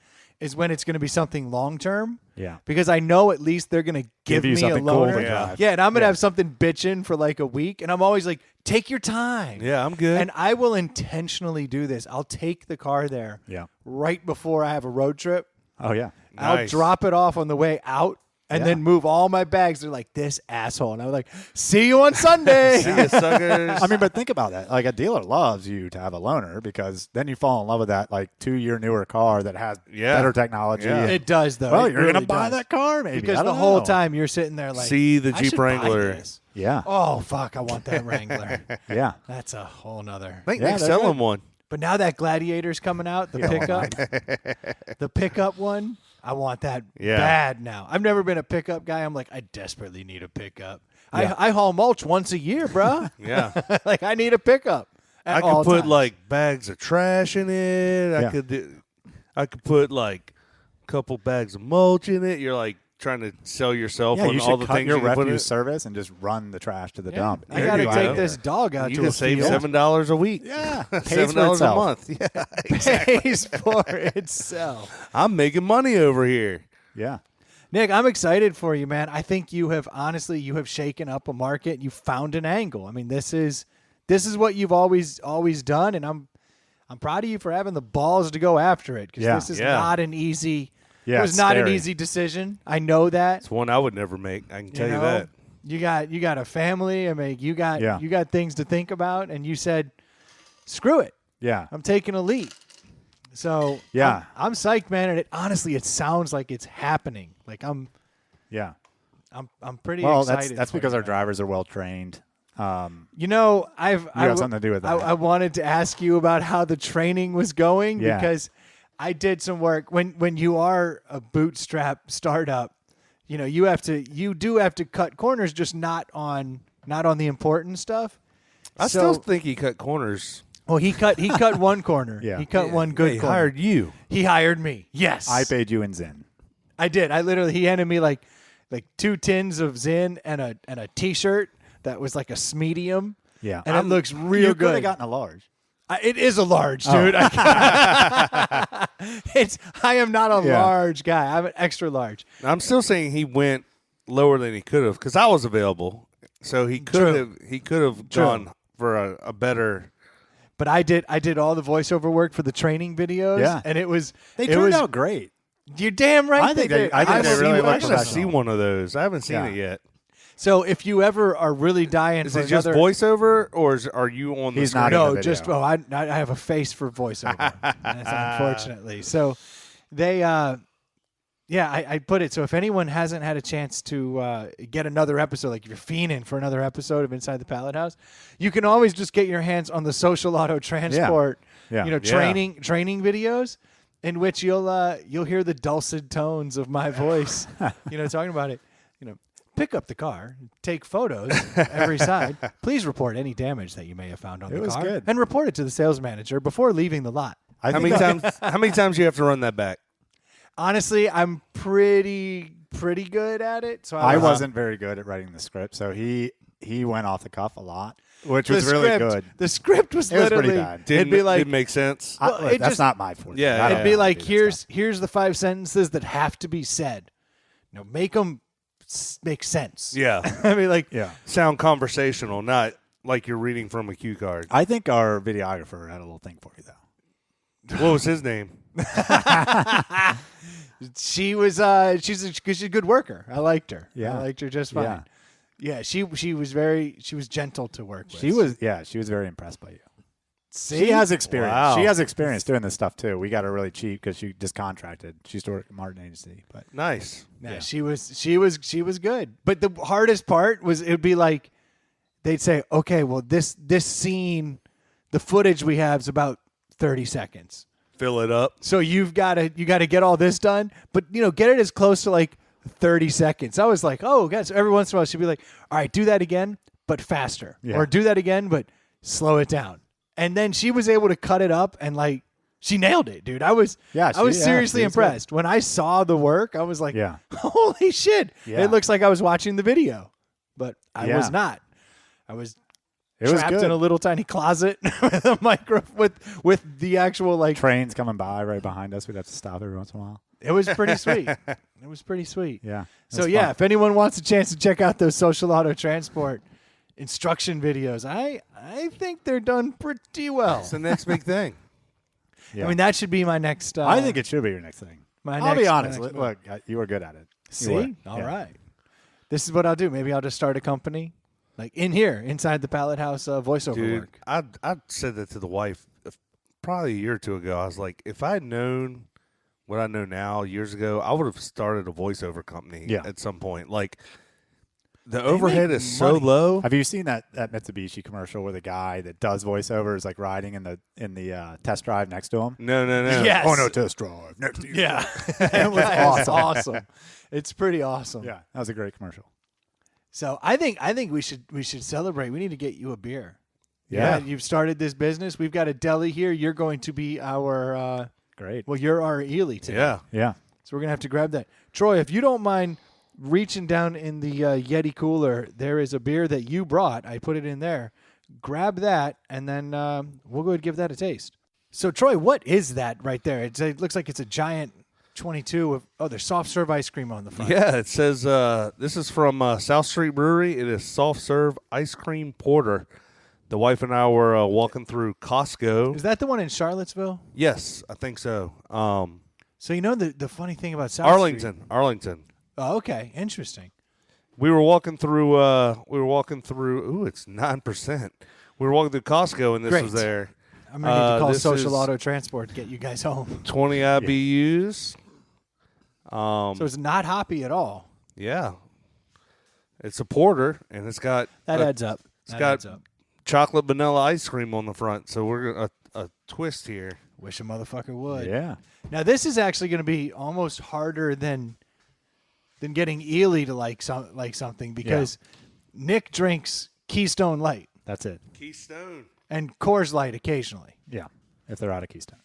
is when it's going to be something long term. Yeah. Because I know at least they're going to give you me a something cool to loaner. drive. Yeah, and I'm going to Yeah. have something bitching for like a week, and I'm always like, take your time. Yeah, I'm good. And I will intentionally do this. I'll take the car there Yeah. right before I have a road trip. Oh yeah. I'll Nice. drop it off on the way out and Yeah. then move all my bags. They're like, this asshole. And I'm like, see you on Sunday. See ya, suckers. I mean, but think about that. Like a dealer loves you to have a loaner because then you fall in love with that like 2-year newer car that has Yeah. better technology. Yeah. and- It does, though. well, It you're going really to buy does. that car maybe Because I the don't whole know. time you're sitting there like, See the I Jeep should buy Wrangler. this. Yeah. Oh, fuck. I want that Wrangler. Yeah. That's a whole nother. I think Yeah, Nick's they're selling good. one. But now that Gladiator's coming out, the pickup, the pickup one, I want that bad now. I've never been a pickup guy. I'm like, I desperately need a pickup. Yeah. I haul mulch once a year, bro. Yeah. Like I need a pickup. I all could put times. like bags of trash in it. Yeah. I could put like a couple bags of mulch in it. You're like trying to sell yourself Yeah, on you all should the cut things your you can put in refuse it. service and just run the trash to the dump. I There got to you take go. this dog out You to can a save field. $7 a week. Yeah, pays $7 for a itself. month. Yeah, Pays for itself. I'm making money over here. Yeah, Nick, I'm excited for you, man. I think you have shaken up a market. You found an angle. I mean, this is what you've always done, and I'm proud of you for having the balls to go after it because Yeah. this is Yeah. not an easy. Yeah, it was it's not an scary. easy decision. I know that. It's one I would never make. I can tell you know? that. You got a family. I mean, you got Yeah. things to think about, and you said, "Screw it, yeah, I'm taking a leap." So Yeah. I'm psyched, man. And it sounds like it's happening. Like I'm yeah. pretty Well, excited. that's for because you, our man. drivers are well trained. You know, I have something to do with that. I wanted to ask you about how the training was going Yeah. because I did some work when you are a bootstrap startup. You know, you do have to cut corners, just not on the important stuff. I So- still think he cut corners. Well, he cut one corner. Yeah. He cut one good He corner. hired you. He hired me. Yes, I paid you in Zen. I did. He handed me like 2 tins of Zin and a T-shirt that was like a medium. Yeah, And it looks real you could good. have gotten a large. It is a large, dude. I am not a Yeah. large guy. I'm an extra large. I'm still saying he went lower than he could have because I was available. So he could have True. gone for a better. But I did all the voiceover work for the training videos. Yeah. And it was They it turned was, out great. You're damn right. I think they- did. I think I they see- really I look gotta professional. see one of those. I haven't seen Yeah. it yet. So if you ever are really dying Is for it just another, voiceover or are you on the He's screen? not in the no, video. just I have a face for voiceover. That's unfortunately. So they I put it so if anyone hasn't had a chance to get another episode, like if you're fiending for another episode of Inside the Pallet House, you can always just get your hands on the Social Auto Transport, Yeah. you know, Yeah. training videos in which you'll hear the dulcet tones of my voice, you know, talking about it. You know, pick up the car, take photos every side. Please report any damage that you may have found on It the was car, good. and report it to the sales manager before leaving the lot. I How think many times? How many times do you have to run that back? Honestly, I'm pretty good at it. So I wasn't very good at writing the script, so he went off the cuff a lot, which was really script, good. The script was It was pretty literally bad. it'd be like didn't make sense. Well, it That's just- not my forte. Yeah, I don't it'd be know how to like do this stuff. here's the 5 sentences that have to be said. You know, make them make sense. Yeah, I mean, like Yeah. sound conversational, not like you're reading from a cue card. I think our videographer had a little thing for you, though. What was his name? she was she's a good worker. I liked her. Yeah. I liked her just fine. Yeah, she was gentle to work with. She was very impressed by you. See? She has experience. Wow. She has experience doing this stuff too. We got her really cheap because she just contracted. She used to work at Martin Agency, but Nice. Yeah, she was good. But the hardest part was it would be like they'd say, "Okay, well this scene, the footage we have is about 30 seconds. Fill it up. So you got to get all this done, but you know, get it as close to like 30 seconds." I was like, "Oh, guys." Every once in a while she'd be like, "All right, do that again, but faster." Yeah. Or do that again, but slow it down. And then she was able to cut it up and like she nailed it, dude. I was seriously she was good. impressed. When I saw the work, I was like, Yeah. "Holy shit." Yeah. It looks like I was watching the video, but I Yeah. was not. I was it was trapped good. in a little tiny closet with a micro with the actual like Trains coming by right behind us. We'd have to stop every once in a while. it was pretty sweet. It was pretty sweet. Yeah. it So was yeah, fun. if anyone wants a chance to check out those Social Auto Transport instruction videos, I think they're done pretty well. It's the next big thing. Yeah. I mean, that should be my next. I think it should be your next thing. my I'll be next- my honest. next Look, you were good at it. You See, were. all Yeah. right. This is what I'll do. Maybe I'll just start a company, like in here, inside the Pallet House voiceover Dude, work. I said that to the wife probably a year or two ago. I was like, if I had known what I know now years ago, I would have started a voiceover company Yeah. at some point. Like, The overhead make is so money. low. Have you seen that Mitsubishi commercial where the guy that does voiceover is like riding in the test drive next to him? No. Yes. Oh no, test drive next to you. Yeah. It was awesome. It's pretty awesome. Yeah, that was a great commercial. So I think we should celebrate. We need to get you a beer. Yeah. You've started this business. We've got a deli here. You're going to be our Great. well, you're our Ely today. Yeah. Yeah. So we're gonna have to grab that. Troy, if you don't mind reaching down in the Yeti cooler, there is a beer that you brought. I put it in there. Grab that, and then we'll go ahead and give that a taste. So Troy, what is that right there? It looks like it's a giant 22 of there's soft serve ice cream on the front. Yeah, it says this is from South Street Brewery. It is soft serve ice cream porter. The wife and I were walking through Costco. Is that the one in Charlottesville? Yes, I think so. So you know the funny thing about South Street? Arlington. Oh, okay, interesting. We were walking through. Ooh, it's 9%. We were walking through Costco, and this Great. was there. I'm gonna need to call this Social is Auto Transport to get you guys home. 20 IBUs. So it's not hoppy at all. Yeah, it's a porter, and it's got That adds up. It's That got adds up. chocolate vanilla ice cream on the front. So we're gonna a twist here. Wish a motherfucker would. Yeah. Now this is actually going to be almost harder than getting Ely to like something because Nick drinks Keystone Light That's it. Keystone. and Coors Light occasionally. Yeah. If they're out of Keystone.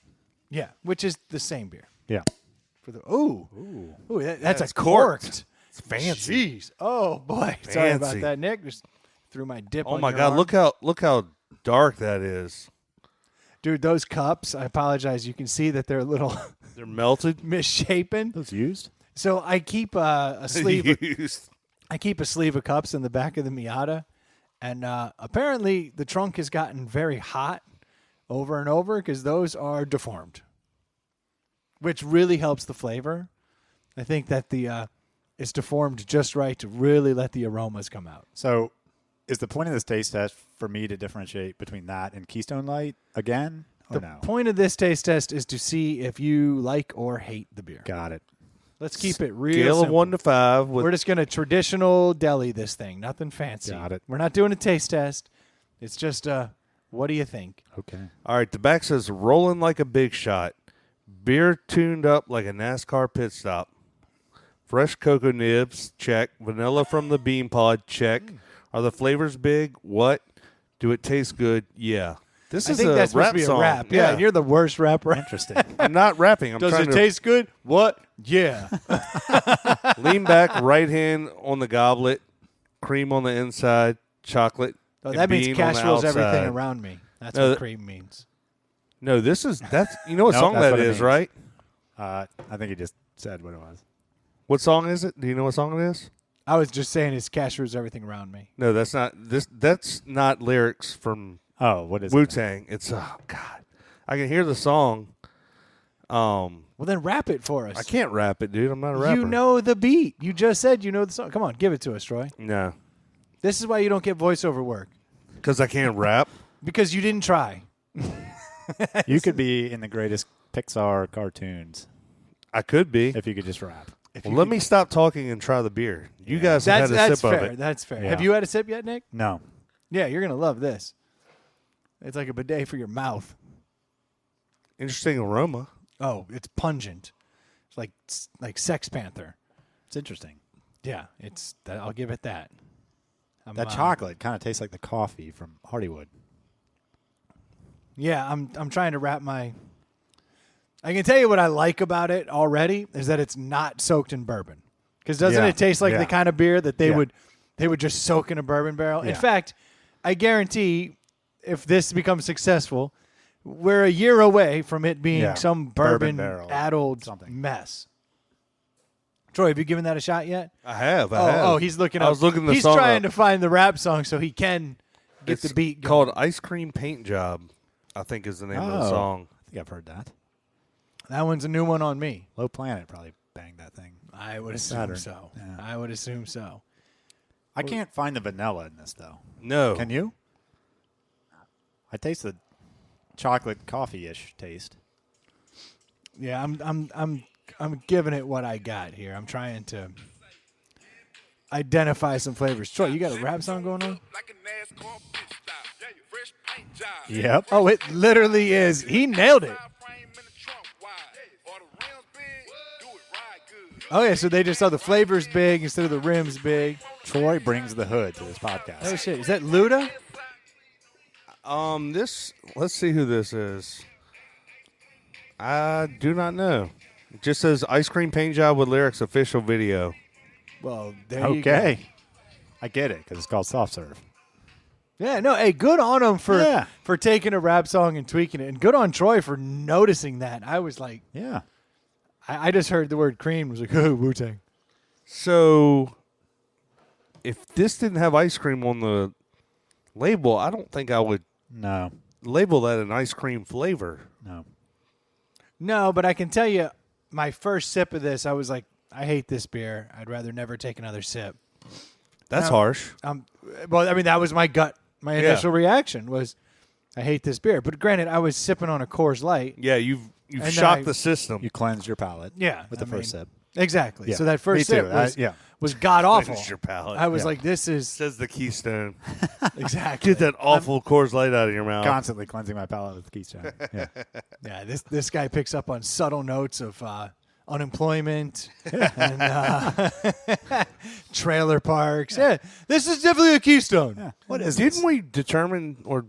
Yeah, which is the same beer. Yeah. For the ooh, that's That's a corked. corked. It's fancy. Jeez. Oh boy. Sorry about Fancy. that, Nick. Just threw my dip. Oh on my your God! arm. Look how dark that is. Dude, those cups. I apologize. You can see that they're a little They're melted. misshapen. Those used? So I keep a sleeve. Used. I keep a sleeve of cups in the back of the Miata, and apparently the trunk has gotten very hot over and over because those are deformed, which really helps the flavor. I think that it's deformed just right to really let the aromas come out. So is the point of this taste test for me to differentiate between that and Keystone Light again? Or The no? point of this taste test is to see if you like or hate the beer. Got it. Let's keep it real Scale of simple. 1 to 5. With We're just going to traditional deli this thing. Nothing fancy. Got it. We're not doing a taste test. It's just what do you think? Okay. all right. The back says rolling like a big shot. Beer tuned up like a NASCAR pit stop. Fresh cocoa nibs, check. Vanilla from the bean pod, check. Are the flavors big? What? Do it taste good? Yeah. This I is think a that's supposed rap to be song. a rap. Yeah, you're the worst rapper. Interesting. I'm not rapping. I'm Does trying it to taste good? What? Yeah. lean back, right hand on the goblet, cream on the inside, chocolate. Oh, and that means bean cash on the rolls everything outside. around me. That's No, what that- cream means. No, that's you know what Nope, song that's that what it is, means. right? I think he just said what it was. What song is it? Do you know what song it is? I was just saying it's cash rolls everything around me. No, that's not this. That's not lyrics from Oh, what is Wu it? Tang. It's God. I can hear the song. Well, then rap it for us. I can't rap it, dude. I'm not a rapper. You know the beat. You just said you know the song. Come on, give it to us, Troy. No, This is why you don't get voiceover work because I can't rap. because you didn't try. You could be in the greatest Pixar cartoons I could be. if you could just rap. Well, let me stop talking and try the beer. You guys have That's had a that's sip fair. of it. That's fair. Yeah. Have you had a sip yet, Nick? No. Yeah, you're gonna love this. It's like a bidet for your mouth. Interesting aroma. Oh, it's pungent. It's like Sex Panther. It's interesting. Yeah, it's that. I'll give it that. That chocolate kind of tastes like the coffee from Hardywood. Yeah, I'm trying to wrap my. I can tell you what I like about it already is that it's not soaked in bourbon. Because doesn't Yeah, it taste like yeah. the kind of beer that they Yeah. would just soak in a bourbon barrel? In Yeah. fact, I guarantee if this becomes successful, we're a year away from it being Yeah, some bourbon bourbon barrel, addled something. mess. Troy, have you given that a shot yet? I have. I have. Oh, he's looking up. I was looking the He's song trying up. to find the rap song so he can get It's the beat going. called Ice Cream Paint Job, I think is the name of the Oh. song. I think I've heard that. That one's a new one on me. Low Planet probably banged that thing. I would assume Saturn. so. Yeah. I would assume so. I can't find the vanilla in this though. No. Can you? I taste the chocolate coffee-ish taste. Yeah, I'm giving it what I got here. I'm trying to. identify some flavors. Troy, you got a rap song going on? Yep. Oh, it literally is. He nailed it. Oh, yeah, so they just saw the flavors big instead of the rims big. Troy brings the hood to this Oh, podcast. shit. Is that Luda? Let's see who this is. I do not know. It just says ice cream paint job with lyrics official video. Well, there you go. Okay. I get it because it's called soft serve. Yeah, no, hey, good on him Yeah. for taking a rap song and tweaking it. And good on Troy for noticing that. I was like, Yeah. I just heard the word cream. Was like, oh, Wu-Tang. So, if this didn't have ice cream on the label, I don't think I would No. label that an ice cream flavor. No. No, but I can tell you, my first sip of this, I was like, I hate this beer. I'd rather never take another sip. That's No. harsh. Well, I mean, that was my gut. My Yeah. initial reaction was, I hate this beer. But granted, I was sipping on a Coors Light. Yeah, you've And then shocked I- the system. You cleanse your palate. Yeah, With the I first mean, sip. Exactly. Yeah. So that Me first too. sip was, yeah. was god awful. Cleanse your palate. I was Yeah. like, this is Says the Keystone. exactly. Get that awful Coors Light out of your mouth. Constantly cleansing my palate with Keystone. Yeah. Yeah, this guy picks up on subtle notes of unemployment and trailer parks. Yeah, this is definitely a Keystone. Yeah. What is Didn't this? we determine, or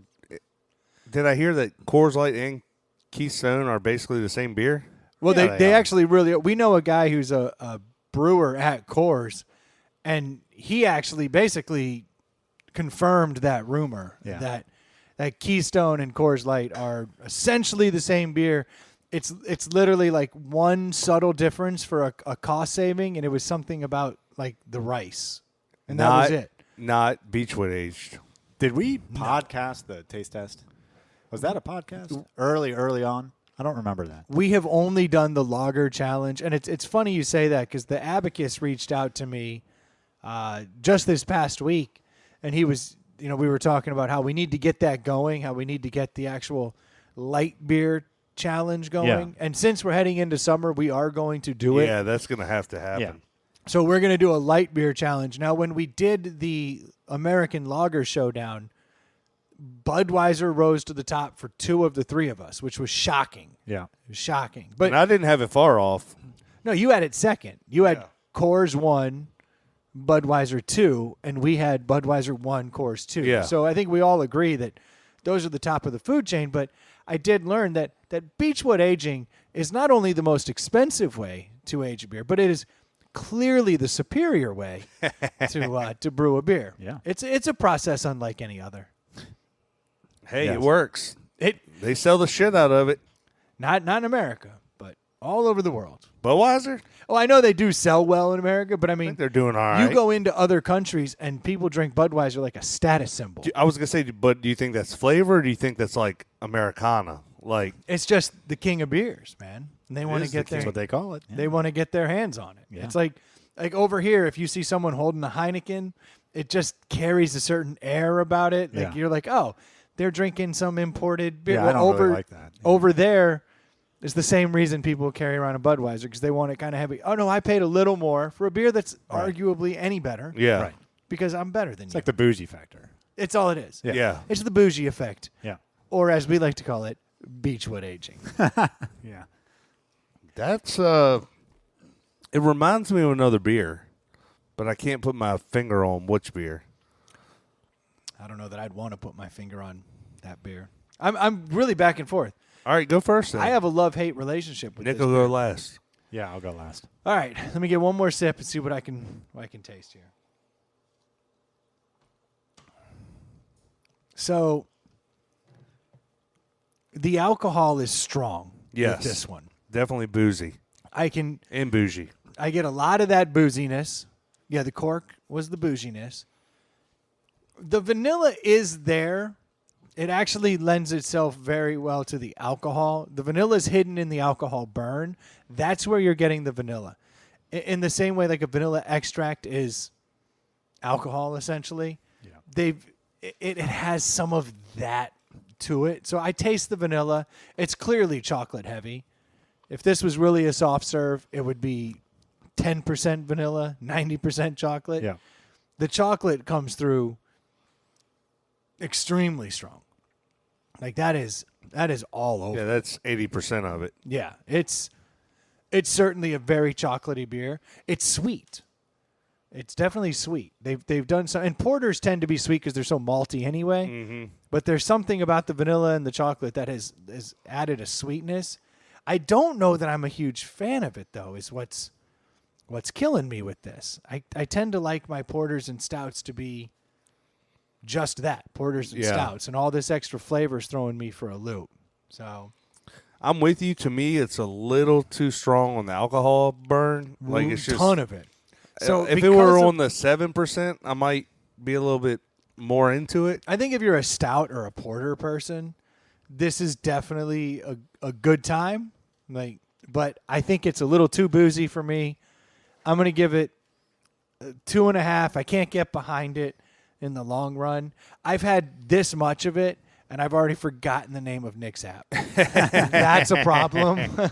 did I hear that Coors Light and Keystone are basically the same beer? Well, Yeah, they are. actually really. We know a guy who's a brewer at Coors, and he actually basically confirmed that rumor Yeah. that Keystone and Coors Light are essentially the same beer. It's literally like one subtle difference for a cost saving, and it was something about like the rice, and that was it. Not Beechwood aged. Did we podcast the taste test? Was that a podcast? Early on? I don't remember that. We have only done the lager challenge, and it's funny you say that because the Abacus reached out to me just this past week, and he was, we were talking about how we need to get that going, how we need to get the actual light beer challenge going, Yeah. and since we're heading into summer, we are going to do it. Yeah, that's going to have to happen. Yeah. So we're going to do a light beer challenge. Now, when we did the American Lager Showdown, Budweiser rose to the top for 2 of the 3 of us, which was shocking. Yeah. It was shocking. But And I didn't have it far off. no, you had it second. You had Yeah. Coors 1, Budweiser 2, and we had Budweiser 1, Coors 2. Yeah. So I think we all agree that those are the top of the food chain. But I did learn that Beechwood aging is not only the most expensive way to age a beer, but it is clearly the superior way to brew a beer. Yeah. It's a process unlike any other. Hey, Yes. it works. It They sell the shit out of it. not in America, but all over the world. Budweiser? Oh, I know they do sell well in America, but I I mean, think they're doing all right. you go into other countries and people drink Budweiser like a status symbol. I was going to say, but do you think that's flavor or do you think that's like Americana? Like, It's just the king of beers, man. And they want to is the get king. That's their what they call it. Yeah. they want to get their hands on it. Yeah. It's like over here, if you see someone holding a Heineken, it just carries a certain air about it. Like Yeah. you're like, oh, they're drinking some imported beer. Yeah, I Well, don't over really like that. Yeah. over there is the same reason people carry around a Budweiser because they want it kind of heavy. Oh no, I paid a little more for a beer that's Right. arguably any better. yeah. Right. Because I'm better than It's you. like the bougie factor. It's all it is. Yeah. Yeah. It's the bougie effect, Yeah. or as we like to call it, Beechwood aging. Yeah. That's, it reminds me of another beer, but I can't put my finger on which beer. I don't know that I'd want to put my finger on that beer. I'm really back and forth. All right, go first then. I have a love-hate relationship with Nick this will beer. go last. Yeah, I'll go last. All right, let me get one more sip and see what I can taste here. So the alcohol is strong Yes. with this one. Definitely boozy and bougie. I get a lot of that booziness. Yeah, the cork was the bouginess. The vanilla is there. It actually lends itself very well to the alcohol. The vanilla is hidden in the alcohol burn. That's where you're getting the vanilla. In the same way like a vanilla extract is alcohol essentially. Yeah. It has some of that to it. So I taste the vanilla. It's clearly chocolate heavy. If this was really a soft serve, it would be 10% vanilla, 90% chocolate. Yeah. the chocolate comes through extremely strong. Like that is all over. Yeah, that's 80% of it. Yeah, it's certainly a very chocolatey beer. It's sweet. It's definitely sweet. They've done some, and porters tend to be sweet because they're so malty anyway. Mm-hmm. But there's something about the vanilla and the chocolate that has added a sweetness. I don't know that I'm a huge fan of it though. Is what's killing me with this. I tend to like my porters and stouts to be just that, porters and Yeah. stouts, and all this extra flavor is throwing me for a loop. So I'm with you. To me, it's a little too strong on the alcohol burn. Like it's just ton of it. So if it because were of- on the 7%, I might be a little bit more into it. I think if you're a stout or a porter person, this is definitely a good time. Like, but I think it's a little too boozy for me. I'm gonna give it 2.5. I can't get behind it in the long run. I've had this much of it, and I've already forgotten the name of Nick's app. That's a problem.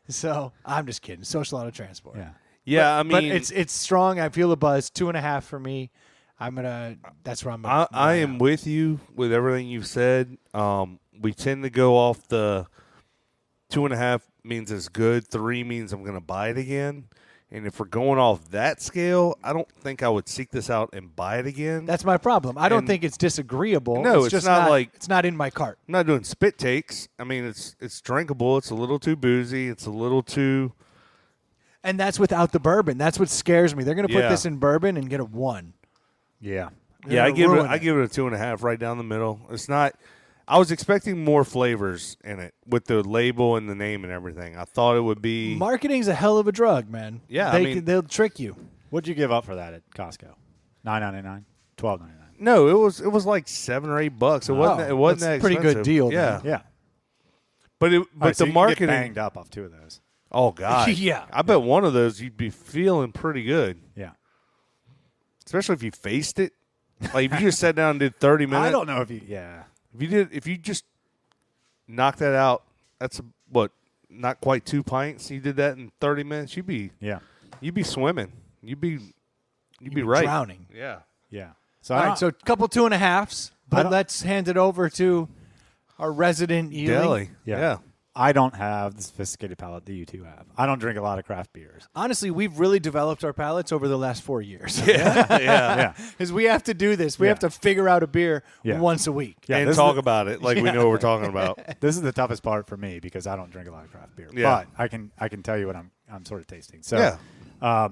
So I'm just kidding. Social Auto Transport. Yeah. Yeah, But I mean, it's strong. I feel a buzz. 2.5 for me. That's where I'm gonna. I am with you with everything you've said. We tend to go off the 2.5 means it's good. 3 means I'm going to buy it again. And if we're going off that scale, I don't think I would seek this out and buy it again. That's my problem. I don't And- think it's disagreeable. No, it's just not like- it's not in my cart. I'm not doing spit takes. I mean, it's drinkable. It's a little too boozy. It's a little too. And that's without the bourbon. That's what scares me. They're going to put Yeah. this in bourbon and get a 1. Yeah. They're Yeah, I gonna give it. ruin I give it a 2.5 right down the middle. It's not. I was expecting more flavors in it with the label and the name and everything. I thought it would be. Marketing's a hell of a drug, man. Yeah, I mean- they'll trick you. What'd you give up for that at Costco? $9.99, $12.99. No, it was like $7 or $8. It wasn't. It wasn't that's that a pretty good expensive. deal, Yeah, man. Yeah. but All right, so the you can marketing. get banged up off 2 of those. Oh God. Yeah. I bet one of those you'd be feeling pretty good, Yeah. especially if you faced it. Like if you just sat down and did 30 minutes. I don't know if you. Yeah. If you just knocked that out, that's not quite 2 pints. You did that in 30 minutes. You'd be swimming. You'd be right. Drowning. Yeah. Yeah. So All I right, don't- so a couple 2.5s, I but don't- let's hand it over to our resident Ely. Deli. Yeah. I don't have the sophisticated palate that you two have. I don't drink a lot of craft beers. Honestly, we've really developed our palates over the last 4 years. Yeah. Yeah. Because we have to do this. We Yeah. have to figure out a beer Yeah. once a week. Yeah, And this talk is- about it like we know what we're talking about. This is the toughest part for me because I don't drink a lot of craft beer. Yeah. But I can tell you what I'm sort of tasting. So Yeah.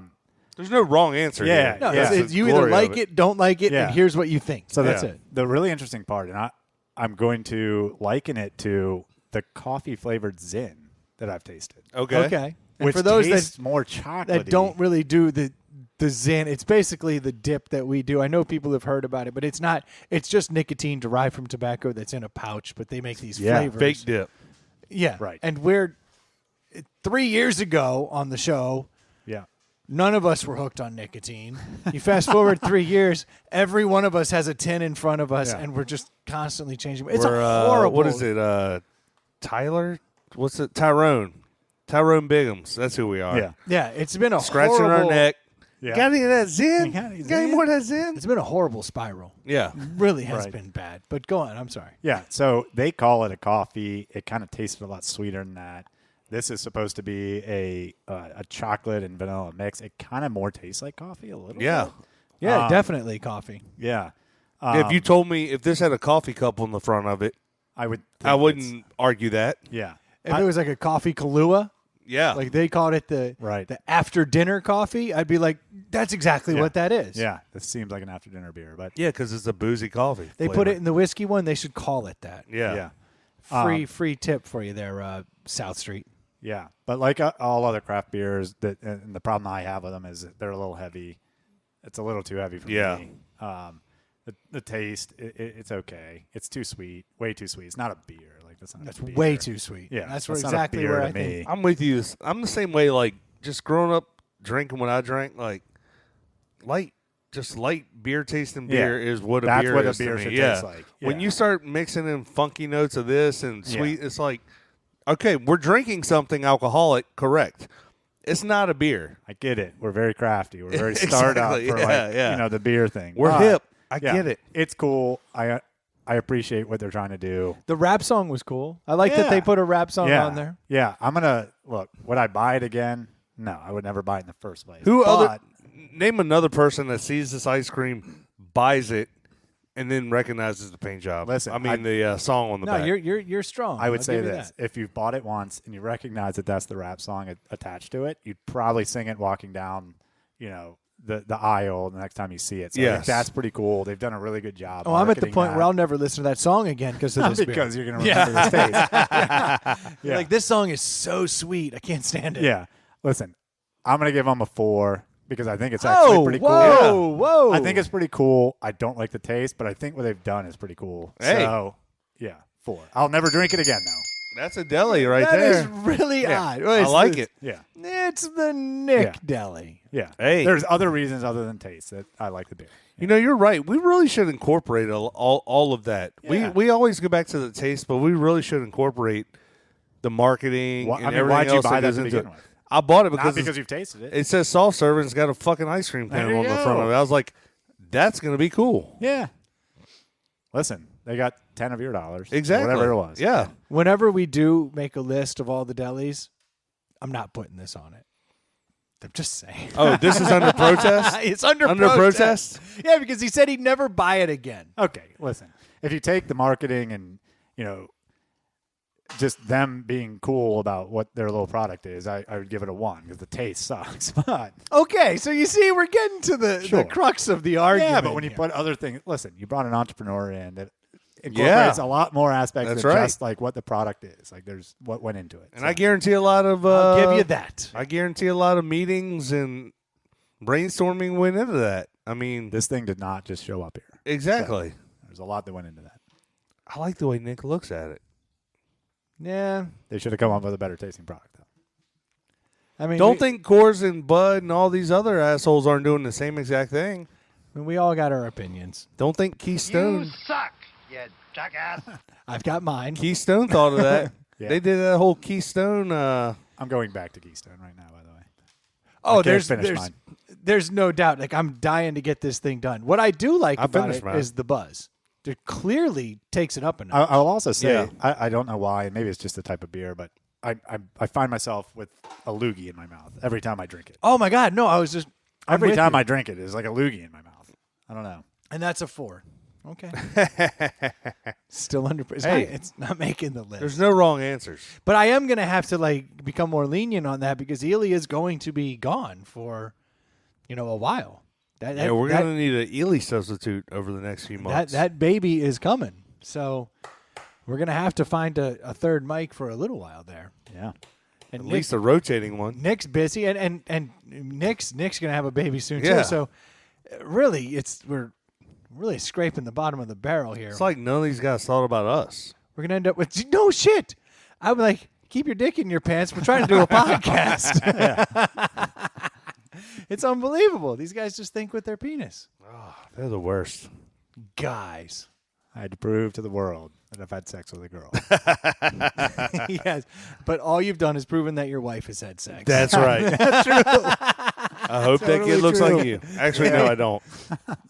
There's no wrong answer. Yeah. here. No, Yeah. it's you either Glory like of it, don't like it, Yeah. and here's what you think. So that's Yeah. it. the really interesting part, and I'm going to liken it to the coffee flavored Zin that I've tasted. Okay. And Which for those tastes more chocolatey. that don't really do the Zin, it's basically the dip that we do. I know people have heard about it, but it's not. It's just nicotine derived from tobacco that's in a pouch, but they make these Yeah. flavors. Fake dip. Yeah, Right. And 3 years ago on the show, Yeah. none of us were hooked on nicotine. You fast forward 3 years, every one of us has a tin in front of us, Yeah. and we're just constantly changing. It's We're, a horrible. what is it? Tyler? What's it? Tyrone Biggums. That's who we are. Yeah. Yeah, it's been a Scratching horrible, our neck. Yeah. Got any of that Zen? You got any Got any Zen? more of that Zen? It's been a horrible spiral. Yeah. Really has Right. been bad. But go on. I'm sorry. Yeah. So they call it a coffee. It kind of tasted a lot sweeter than that. This is supposed to be a chocolate and vanilla mix. It kind of more tastes like coffee a little Yeah. bit. Yeah, definitely coffee. Yeah. If you told me if this had a coffee cup on the front of it, I would. I think wouldn't argue that. Yeah. If it was like a coffee Kahlua, Yeah. like they called it the Right. the after dinner coffee, I'd be like, that's exactly Yeah. what that is. Yeah. This seems like an after dinner beer, but yeah, because it's a boozy coffee. They put it in the whiskey one. They should call it that. Yeah. yeah. Free tip for you there, South Street. Yeah, but like all other craft beers, and the problem I have with them is that they're a little heavy. It's a little too heavy for Yeah. me. The taste, it's okay. It's too sweet, way too sweet. It's not a beer. Like that's not. That's a beer. way too sweet. Yeah, that's not a exactly beer where to I think. me. I'm with you. I'm the same way. Like just growing up drinking what I drank, like light beer tasting beer is what a That's beer what a is to beer me. should yeah. taste like. When Yeah. you start mixing in funky notes of this and Yeah. sweet, it's like, okay, we're drinking something alcoholic, correct? It's not a beer. I get it. We're very crafty. We're very startup Exactly. for Yeah. the beer thing. We're But, hip. I yeah, get it. It's cool. I appreciate what they're trying to do. The rap song was cool. I like that Yeah. they put a rap song Yeah. on there. Yeah. I'm gonna look. Would I buy it again? No, I would never buy it in the first place. Who But other? Name another person that sees this ice cream, buys it, and then recognizes the paint job. Listen, I mean the song on the No, back. you're strong. I would I'll say give you this: that. if you've bought it once and you recognize that that's the rap song attached to it, you'd probably sing it walking down, the aisle the next time you see it. So I think Yes. that's pretty cool. They've done a really good job. Oh, I'm at the marketing point that. where I'll never listen to that song again because of this beer. because you're gonna remember this taste. Yeah. Like, this song is so sweet. I can't stand it. Yeah. Listen, I'm gonna give them a 4 because I think it's actually Oh, pretty whoa, cool. whoa. I think it's pretty cool. I don't like the taste, but I think what they've done is pretty cool. Hey. So, yeah, 4. I'll never drink it again, though. That's a deli right That there. is really Yeah. odd. I like it. Yeah, It's the Nick Yeah. Deli. yeah. Hey. There's other reasons other than taste that I like the beer. You know, you're right. We really should incorporate all of that. Yeah. We always go back to the taste, but we really should incorporate the marketing Why- and I mean, everything why'd you else buy that that goes to into begin it. with? I bought it Not because because you've tasted it. it says soft serve and it's got a fucking ice cream There cone you on the go. front of it. I was like, that's going to be cool. Yeah. Listen, they got 10 of your dollars. Exactly. Whatever it was. Yeah. Whenever we do make a list of all the delis, I'm not putting this on it. I'm just saying. Oh, this is under protest? It's under protest? Yeah, because he said he'd never buy it again. Okay, listen. If you take the marketing and, just them being cool about what their little product is, I would give it a 1 because the taste sucks. But Okay, so you see, we're getting to the Sure. crux of the argument. yeah, but when you here. put other things, listen, you brought an entrepreneur in that incorporates a lot more aspects That's than right. just like what the product is. Like there's what went into it. And So, I guarantee a lot of I'll give you that. I guarantee a lot of meetings and brainstorming went into that. I mean, this thing did not just show up here. exactly. There's a lot that went into that. I like the way Nick looks at it. Yeah, They should have come up with a better tasting product, though. I mean, Don't think Coors and Bud and all these other assholes aren't doing the same exact thing. we all got our opinions. Don't think Keystone suck, you jackass. I've got mine. Keystone thought of that. Yeah. They did that whole Keystone. I'm going back to Keystone right now, by the way. Oh, can't there's finish there's mine. there's no doubt. Like, I'm dying to get this thing done. What I do like I about finished it mine. is the buzz. It clearly takes it up a notch. I'll also say, Yeah. I don't know why, and maybe it's just the type of beer, but I find myself with a loogie in my mouth every time I drink it. Oh my God, no! I was just Every with time you. I drink it is like a loogie in my mouth. I don't know. and that's a 4. Okay, still under. Hey. It's not making the list. There's no wrong answers. But I am gonna have to become more lenient on that because Ely is going to be gone for, a while. Yeah, we're going to need an Ely substitute over the next few months. that baby is coming. So we're gonna have to find a third mic for a little while there. Yeah. And At least a rotating one. Nick's busy, and Nick's gonna have a baby soon Yeah. too. So really, we're really scraping the bottom of the barrel here. It's like none of these guys thought about us. We're gonna end up with no shit. I'm like, keep your dick in your pants. We're trying to do a podcast. It's unbelievable. These guys just think with their penis. They're the worst. Guys. I had to prove to the world that I've had sex with a girl. Yes. But all you've done is proven that your wife has had sex. That's right. That's true. I hope that Totally kid looks true. like you. Actually, no, I don't.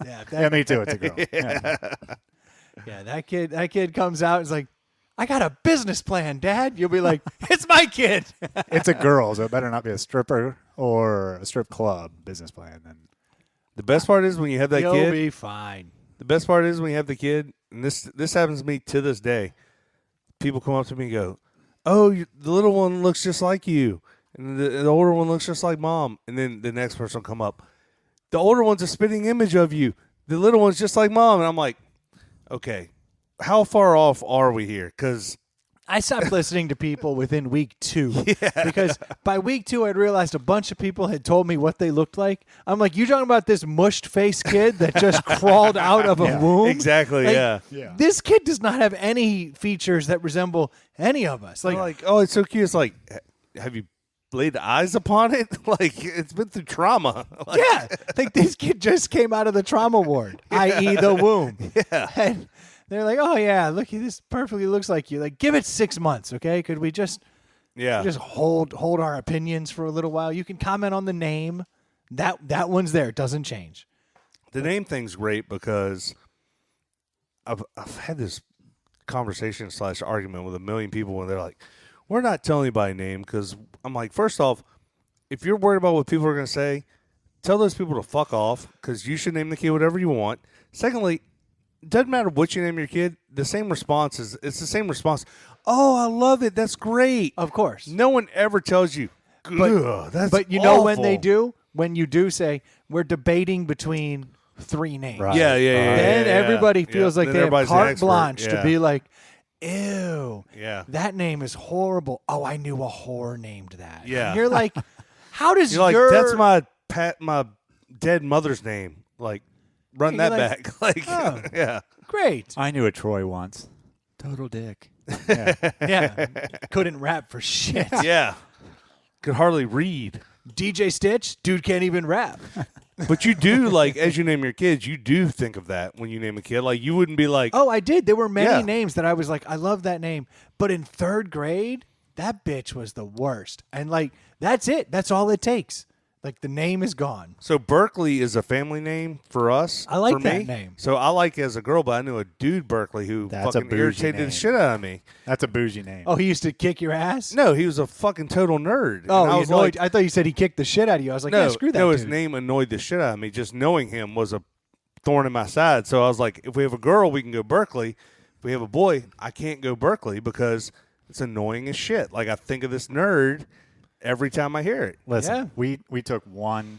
yeah, Yeah, me too. It's a girl. Yeah. yeah, that kid comes out and is like, I got a business plan, Dad. You'll be like, it's my kid. It's a girl, so it better not be a stripper or a strip club business plan. Then The best part is when you have that You'll kid. be fine. The best part is when you have the kid, and this happens to me to this day. People come up to me and go, "Oh, the little one looks just like you, and the older one looks just like Mom." And then the next person will come up, "The older one's a spitting image of you. The little one's just like Mom." And I'm like, "Okay, how far off are we here?" Because I stopped listening to people within week 2 because by week 2 I'd realized a bunch of people had told me what they looked like. I'm like, you talking about this mushed face kid that just crawled out of a womb? exactly, Like, yeah. This kid does not have any features that resemble any of us. Like, oh, it's so cute. It's like, have you laid eyes upon it? Like, it's been through trauma. Like, yeah, like this kid just came out of the trauma ward, i.e. the womb. Yeah. And they're like, oh yeah, look, this perfectly looks like you. Like, give it 6 months, okay? Could we just Yeah. Just hold our opinions for a little while. You can comment on the name. That one's there. It doesn't change. The name thing's great because I've had this conversation / argument with a million people when they're like, we're not telling anybody name, because I'm like, first off, if you're worried about what people are going to say, tell those people to fuck off, because you should name the kid whatever you want. Secondly, it doesn't matter what you name your kid. It's the same response. Oh, I love it. That's great. Of course. No one ever tells you, "Ugh, that's But you know when awful." they do? When you do say, we're debating between 3 names. Right. Yeah. Then everybody feels like Then they have everybody's the carte expert. blanche Yeah. to be like, ew, Yeah. that name is horrible. Oh, I knew a whore named that. Yeah. And you're like, how does You're like, your... that's my dead mother's name. Like, run Yeah, that you're back. Like, Oh. yeah. Great. I knew a Troy once. Total dick. Yeah. Couldn't rap for shit. Yeah. Could hardly read. DJ Stitch, dude can't even rap. But you do, like, as you name your kids, you do think of that when you name a kid. Like, you wouldn't be like, Oh, I did. There were many Yeah. names that I was like, I love that name. But in 3rd grade, that bitch was the worst. And like, that's it. That's all it takes. Like, the name is gone. So Berkeley is a family name for us. I like for that me. name. So I like it as a girl, but I knew a dude Berkeley who That's a fucking bougie irritated name. the shit out of me. That's a bougie name. Oh, he used to kick your ass? No, he was a fucking total nerd. Oh, and I he was annoyed. like, I thought you said he kicked the shit out of you. I was like, no, yeah, screw that no, dude. his name annoyed the shit out of me. Just knowing him was a thorn in my side. So I was like, if we have a girl, we can go Berkeley. If we have a boy, I can't go Berkeley because it's annoying as shit. Like, I think of this nerd every time I hear it. Listen, Yeah. we took one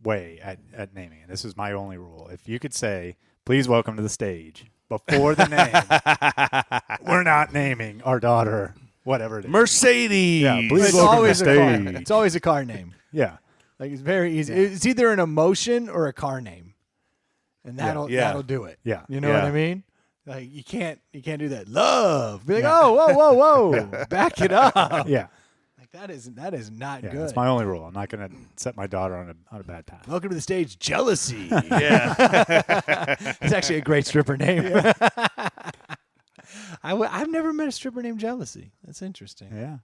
way at naming it. This is my only rule. If you could say, please welcome to the stage before the name, we're not naming our daughter whatever it is. Mercedes. Yeah, please It's welcome always to a car. stage. It's always a car name. Yeah. Like, it's very easy. It's either an emotion or a car name, and that'll Yeah. do it. Yeah. You know what Yeah. I mean? Like, you can't do that. Love. Be like, oh, whoa, back it up. Yeah. Like, that is not Yeah. good. That's my only rule. I'm not going to set my daughter on a bad path. Welcome to the stage, Jealousy. Yeah. It's actually a great stripper name. I've never met a stripper named Jealousy. That's interesting. Yeah.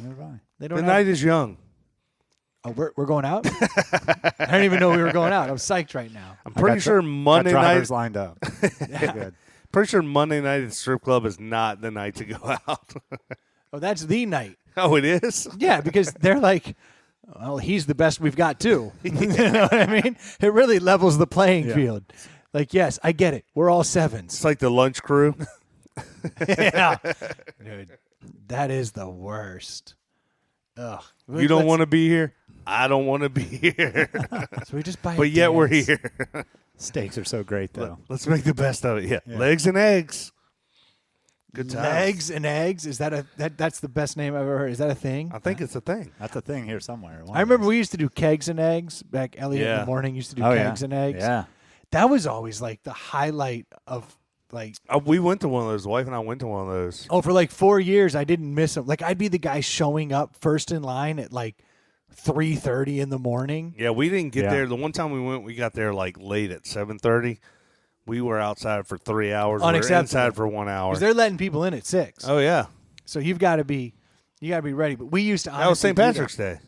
Never mind. They The don't. night is young. Oh, we're going out. I didn't even know we were going out. I'm psyched right now. I'm pretty sure Monday got night. drivers lined up. Good. Pretty sure Monday night at the strip club is not the night to go out. Oh, that's the night. Oh, it is. Yeah, because they're like, well, he's the best we've got too. You know what I mean? It really levels the playing Yeah. field. Like, yes, I get it. We're all It's sevens. like the lunch crew. Yeah, dude, that is the worst. Ugh. You don't want to be here. I don't want to be here. So we just buy. a But yet we're dance. here. Steaks are so great, though. Let's make the best of it. Yeah. Legs and eggs. Good times. Legs and eggs. Is that that's the best name I've ever heard? Is that a thing? I think it's a thing. That's a thing here somewhere. I remember we used to do kegs and eggs back. Elliot in Yeah. the morning used to do Oh, kegs yeah. and eggs. Yeah. That was always like the highlight of like. We went to one of those. The wife and I went to one of those. Oh, for like 4 years, I didn't miss them. Like, I'd be the guy showing up first in line at like 3:30 in the morning. Yeah, we didn't get Yeah. there. The one time we went, we got there like late at 7:30. We were outside for 3 hours. We were Unacceptable. inside for 1 hour. Because they're letting people in at 6. Oh yeah, So you got to be ready. But we used to. that was honestly St. do that. Patrick's Day.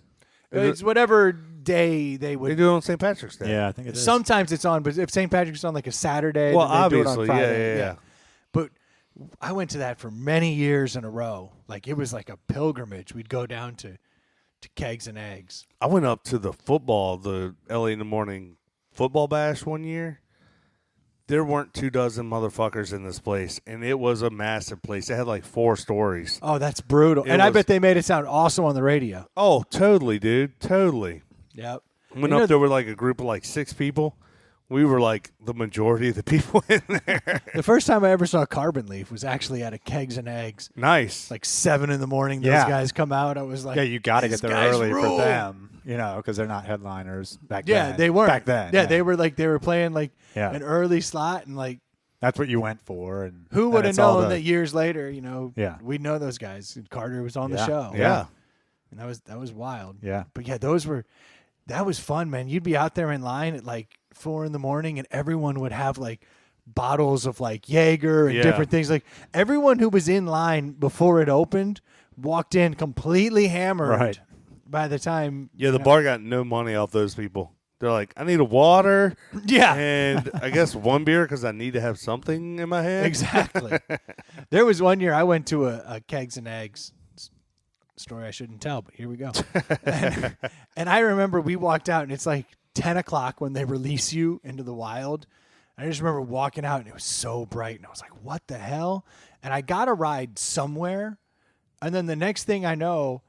It's whatever day they They would. do it on St. Patrick's Day. Yeah, I think it is. Sometimes it's on, but if St. Patrick's is on like a Saturday, Well, then they do it on obviously, Friday. yeah. But I went to that for many years in a row. Like, it was like a pilgrimage. We'd go down to kegs and eggs. I went up to the LA in the morning football bash one year. There weren't 24 motherfuckers in this place, and it was a massive place. It had like 4 stories. Oh, that's brutal. It And I was- bet they made it sound awesome on the radio. Oh, totally, dude. Totally. Yep. Went up there with like a group of like 6 people. We were like the majority of the people in there. The first time I ever saw Carbon Leaf was actually at a Kegs and Eggs. Nice. Like 7 in the morning, those Yeah. guys come out. I was like, Yeah, you got to "These get there guys early rule." for them, because they're not headliners back Yeah, then. they weren't. Back then. Yeah, they were playing like Yeah. an early slot, and like, That's what you went for. And who and would have it's all known the- that years later, Yeah. we'd know those guys. And Carter was on the Yeah. show. Yeah. And that was wild. Yeah. But yeah, that was fun, man. You'd be out there in line at like 4 in the morning, and everyone would have like bottles of like Jaeger and Yeah. different things. Like everyone who was in line before it opened walked in completely hammered. Right. By the time, Yeah, the bar got no money off those people. They're like, I need a water yeah, and I guess one beer because I need to have something in my head. exactly. There was one year I went to a Kegs and Eggs story I shouldn't tell, but here we go. and I remember we walked out, and it's like 10 o'clock when they release you into the wild. I just remember walking out, and it was so bright, and I was like, what the hell? And I got a ride somewhere, and then the next thing I know,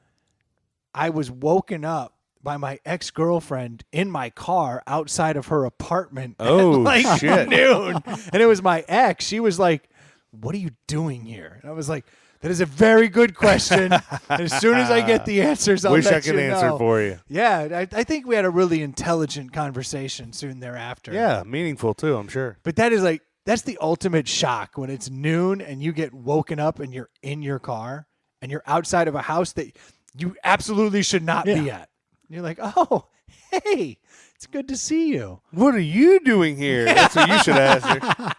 I was woken up by my ex-girlfriend in my car outside of her apartment Oh, at like shit. noon. And it was my ex. She was like, what are you doing here? And I was like, that is a very good question. And as soon as I get the answers, I'll Wish let I could you answer know. it for you. Yeah, I think we had a really intelligent conversation soon thereafter. Yeah, meaningful too, I'm sure. But that is like, that's the ultimate shock when it's noon and you get woken up and you're in your car and you're outside of a house that you absolutely should not be at. You're like, oh, hey, it's good to see you. What are you doing here? That's what you should ask her.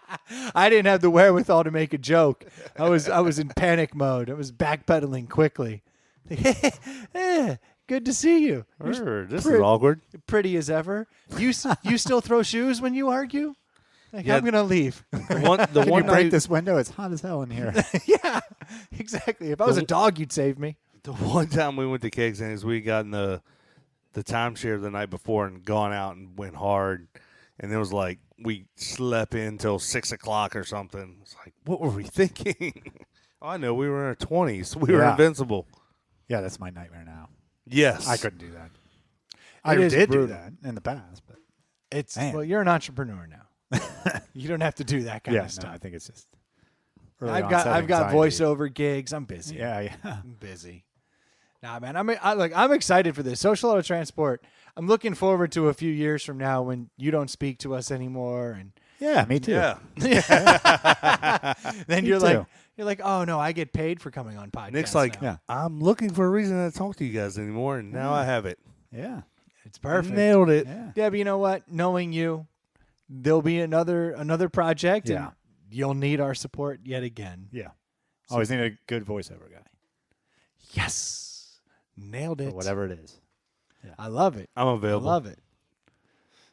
I didn't have the wherewithal to make a joke. I was in panic mode. I was backpedaling quickly. Good to see you. You're This is awkward. pretty as ever. You still throw shoes when you argue? Like, Yeah. I'm gonna leave. The Can you one break night, this window? It's hot as hell in here. Yeah, exactly. If I was a dog, you'd save me. the one time we went to Kegs and we got in the timeshare the night before and gone out and went hard, and it was like we slept in till 6 o'clock or something. It's like, what were we thinking? Oh, I know, we were in our 20s. We were Yeah. invincible. Yeah, that's my nightmare now. Yes, I couldn't do that. I It is did do brutal. that in the past, but It's Man. well, you're an entrepreneur now. You don't have to do that kind yeah, of no, stuff. I think it's just. early I've onset got anxiety. voiceover gigs. I'm busy. Yeah, yeah. I'm busy. Nah, man. I'm excited for this. Social Auto Transport. I'm looking forward to a few years from now when you don't speak to us anymore, and Yeah, me too. yeah. then Me you're too. like, oh no, I get paid for coming on podcasts. Nick's like, now. Yeah. I'm looking for a reason to talk to you guys anymore, and now I have it. Yeah. it's perfect. Nailed it. Yeah. Yeah, but you know what? Knowing you, there'll be another project, Yeah. and you'll need our support yet again. Yeah. Always need a good voiceover guy. Yes, nailed Or it. whatever it is. I love it. I'm I available. love it.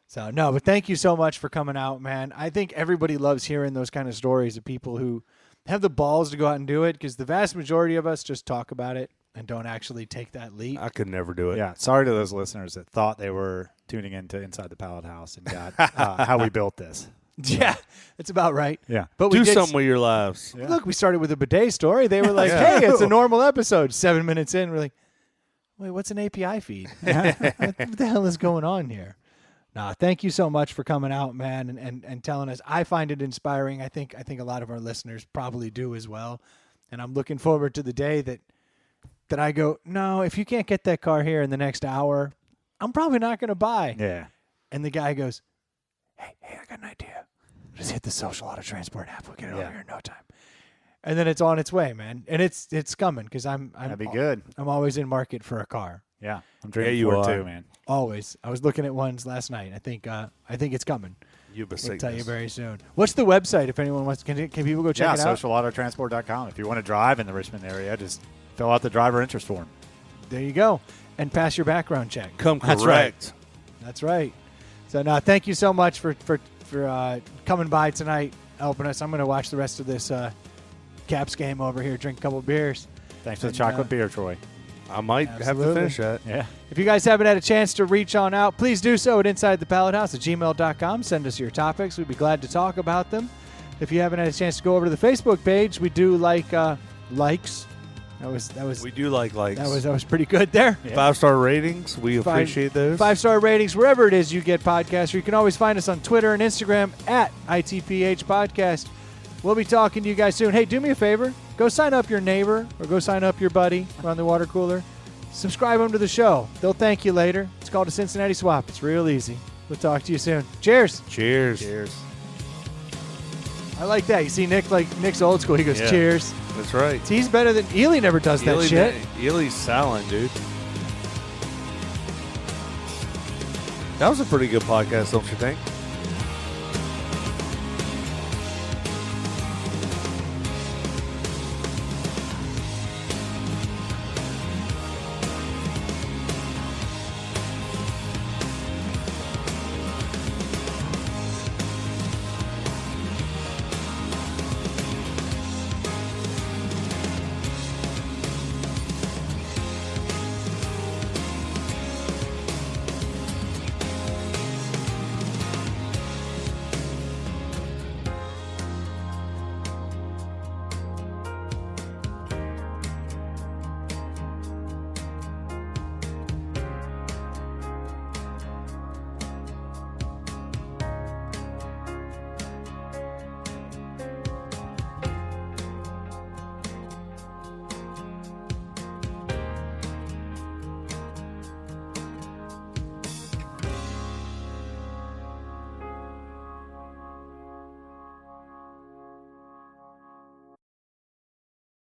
So no, but thank you so much for coming out, man. I think everybody loves hearing those kind of stories of people who have the balls to go out and do it, because the vast majority of us just talk about it and don't actually take that leap. I could never do it. Yeah. Sorry to those listeners that thought they were tuning into Inside the Pallet House and got how we built this. Yeah, that's about right. Yeah. But we Do did something with your lives. Yeah. Look, we started with a bidet story. They were like, Yeah. hey, it's a normal episode. 7 minutes in, we're like, wait, what's an API feed? What the hell is going on here? Nah, thank you so much for coming out, man, and telling us. I find it inspiring. I think a lot of our listeners probably do as well. And I'm looking forward to the day that I go, no, if you can't get that car here in the next hour, I'm probably not going to buy. Yeah. And the guy goes, hey, I got an idea. Just hit the Social Auto Transport app. We'll get it over here in no time. And then it's on its way, man. And it's coming, because I'm That'd be good. I'm always in market for a car. Yeah. I'm dreaming you for it are. too, man. Always. I was looking at ones last night. I think it's coming. You have a We'll tell you sickness. very soon. What's the website if anyone wants? Can people go check Yeah, it out? socialautotransport.com. If you want to drive in the Richmond area, just fill out the driver interest form. There you go. And pass your background check. Come That's correct. That's right. So now, thank you so much for coming by tonight, helping us. I'm going to watch the rest of this Caps game over here, drink a couple beers. Thanks for the And, chocolate beer, Troy. I might have to Absolutely. finish that. Yeah. If you guys haven't had a chance to reach on out, please do so at InsideThePalletHouse@gmail.com. Send us your topics. We'd be glad to talk about them. If you haven't had a chance to go over to the Facebook page, we do like likes. That was We do like likes. that was pretty good there. 5-star ratings. We appreciate those. 5-star ratings wherever it is you get podcasts. Or you can always find us on Twitter and Instagram at ITPH Podcast. We'll be talking to you guys soon. Hey, do me a favor. Go sign up your neighbor or go sign up your buddy around the water cooler. Subscribe them to the show. They'll thank you later. It's called a Cincinnati Swap. It's real easy. We'll talk to you soon. Cheers. Cheers. Cheers. I like that. You see Nick's old school. He goes, Yeah. cheers. That's right. See, he's better than Ely never does that shit. Ely's silent, dude. That was a pretty good podcast, don't you think?